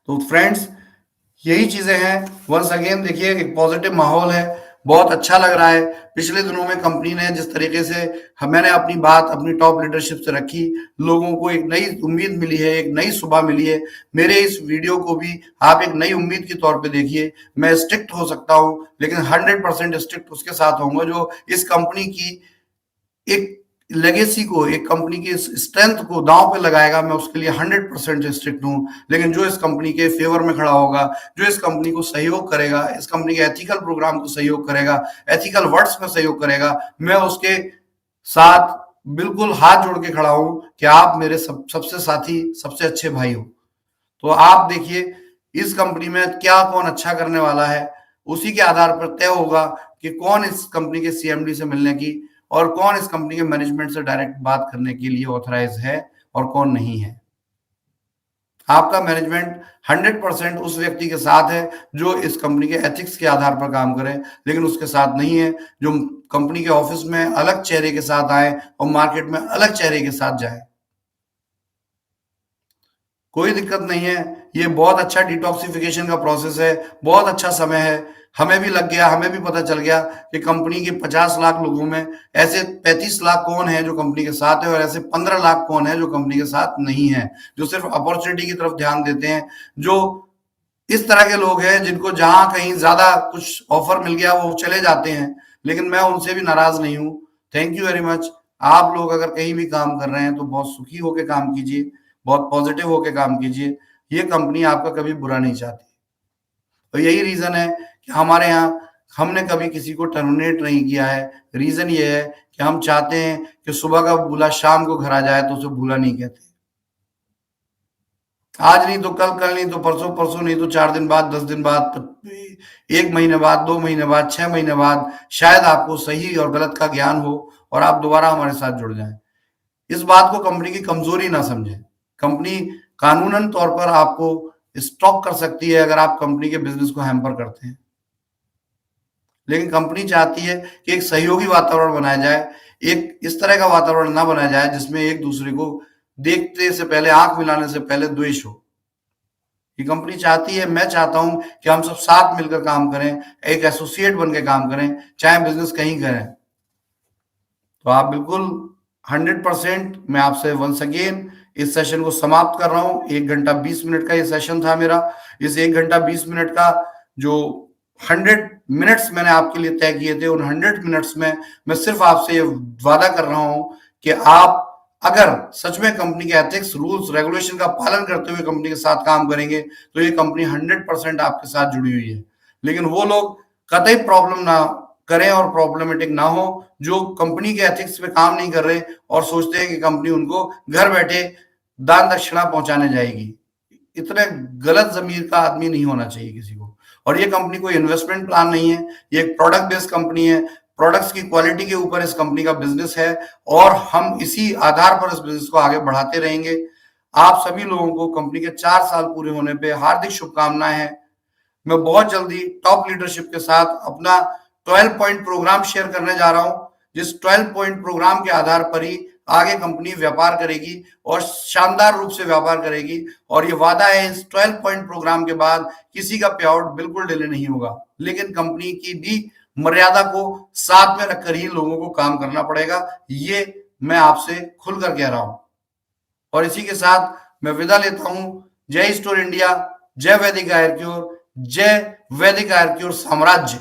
तो फ्रेंड्स, यही चीजें हैं। वंस अगेन देखिए, एक पॉजिटिव माहौल है, बहुत अच्छा लग रहा है। पिछले दिनों में कंपनी ने जिस तरीके से मैंने अपनी बात अपनी टॉप लीडरशिप से रखी, लोगों को एक नई उम्मीद मिली है, एक नई सुबह मिली है। मेरे इस वीडियो को भी आप एक नई उम्मीद के तौर पे देखिए। मैं स्ट्रिक्ट हो सकता हूं, लेकिन 100% स्ट्रिक्ट उसके साथ होऊंगा जो इस कंपनी की एक लेगेसी को, एक कंपनी की स्ट्रेंथ को दांव पे लगाएगा। मैं उसके लिए 100% स्ट्रिक्ट हूं, लेकिन जो इस कंपनी के फेवर में खड़ा होगा, जो इस कंपनी को सहयोग करेगा, इस कंपनी के एथिकल प्रोग्राम को सहयोग करेगा, एथिकल वर्ड्स में सहयोग करेगा, मैं उसके साथ बिल्कुल हाथ जोड़ के खड़ा हूं कि आप मेरे सबसे साथी, सबसे अच्छे भाई हो। तो आप देखिए, इस कंपनी में क्या कौन अच्छा करने वाला है, उसी के आधार पर तय होगा कि कौन इस कंपनी के सीएमडी से मिलने की और कौन इस कंपनी के मैनेजमेंट से डायरेक्ट बात करने के लिए ऑथराइज है और कौन नहीं है। आपका मैनेजमेंट 100% उस व्यक्ति के साथ है जो इस कंपनी के एथिक्स के आधार पर काम करे, लेकिन उसके साथ नहीं है जो कंपनी के ऑफिस में अलग चेहरे के साथ आए और मार्केट में अलग चेहरे के साथ जाए। कोई दिक्कत नहीं है, ये बहुत अच्छा डिटॉक्सिफिकेशन का प्रोसेस है, बहुत अच्छा समय है। हमें भी लग गया, हमें भी पता चल गया कि कंपनी के 50 लाख लोगों में ऐसे 35 लाख कौन है जो कंपनी के साथ है और ऐसे 15 लाख कौन है जो कंपनी के साथ नहीं है, जो सिर्फ अपॉर्चुनिटी की तरफ ध्यान देते हैं, जो इस तरह के लोग हैं जिनको जहां कहीं ज्यादा कुछ ऑफर मिल गया वो चले जाते हैं। लेकिन मैं उनसे भी नाराज नहीं हूं। Thank you very much. आप लोग अगर कहीं भी काम कर रहे हैं तो बहुत सुखी होकर काम कीजिए, बहुत पॉजिटिव होकर काम कीजिए। ये कंपनी आपका कभी बुरा नहीं चाहती। तो यही रीजन है कि हमारे यहाँ हमने कभी किसी को टर्मिनेट नहीं किया है। रीजन ये है कि हम चाहते हैं कि सुबह का बुला शाम को घर आ जाए तो उसे भूला नहीं कहते। आज नहीं तो कल, कल नहीं तो परसों, परसों नहीं तो 4 दिन बाद, 10 दिन बाद, 1 महीने बाद, 2 महीने बाद, 6 महीने बाद शायद आपको सही और गलत का ज्ञान हो और आप दोबारा हमारे साथ जुड़ जाएं। इस बात को कंपनी की कमजोरी ना समझें। कंपनी कानूनन तौर पर आपको स्टॉप कर सकती है अगर आप कंपनी के बिजनेस को हैम्पर करते हैं, लेकिन कंपनी चाहती है कि एक सहयोगी वातावरण बनाया जाए, एक इस तरह का वातावरण ना बनाया जाए जिसमें एक दूसरे को देखते से पहले, आंख मिलाने से पहले द्वेष हो। ये कंपनी चाहती है, मैं चाहता हूं कि हम सब साथ मिलकर काम करें, एक एसोसिएट बन के काम करें, चाहे बिजनेस कहीं करें। तो आप बिल्कुल 100%, मैं आपसे वंस अगेन इस सेशन को समाप्त कर रहा हूं। 1 घंटा 20 मिनट का ये सेशन था मेरा। इस 1 घंटा 20 मिनट का जो 100 मिनट्स मैंने आपके लिए तय किए थे, उन 100 मिनट्स में मैं सिर्फ आपसे ये वादा कर रहा हूं कि आप अगर सच में कंपनी के एथिक्स, रूल्स, रेगुलेशन का पालन करते हुए कंपनी के साथ काम करेंगे तो ये कंपनी 100% आपके साथ जुड़ी हुई है। लेकिन वो लोग कतई प्रॉब्लम ना करें और प्रॉब्लमेटिक ना हो जो कंपनी के एथिक्स पे काम नहीं कर रहे और सोचते हैं कि कंपनी उनको घर बैठे दान दक्षिणा पहुंचाने जाएगी। इतने गलत जमीर का आदमी नहीं होना चाहिए किसी को। और ये कंपनी कोई इन्वेस्टमेंट प्लान नहीं है, ये एक प्रोडक्ट बेस्ड कंपनी है। प्रोडक्ट्स की क्वालिटी के ऊपर इस कंपनी का बिजनेस है और हम इसी आधार पर इस बिजनेस को आगे बढ़ाते रहेंगे। आप सभी लोगों को कंपनी के 4 साल पूरे होने पे हार्दिक शुभकामनाएं हैं। मैं बहुत जल्दी टॉप लीडरशिप के साथ अपना 12 पॉइंट प्रोग्राम शेयर करने जा रहा हूं, जिस 12 पॉइंट प्रोग्राम के आधार पर ही आगे कंपनी व्यापार करेगी और शानदार रूप से व्यापार करेगी। और ये वादा है, इस 12 पॉइंट प्रोग्राम के बाद किसी का पे आउट बिल्कुल डिले नहीं होगा, लेकिन कंपनी की भी मर्यादा को साथ में रखकर ही लोगों को काम करना पड़ेगा। ये मैं आपसे खुलकर कह रहा हूं और इसी के साथ मैं विदा लेता हूं। जय स्टोर इंडिया, जय वैदिक आयुर्क्योर, जय वैदिक आयुर्क्योर साम्राज्य।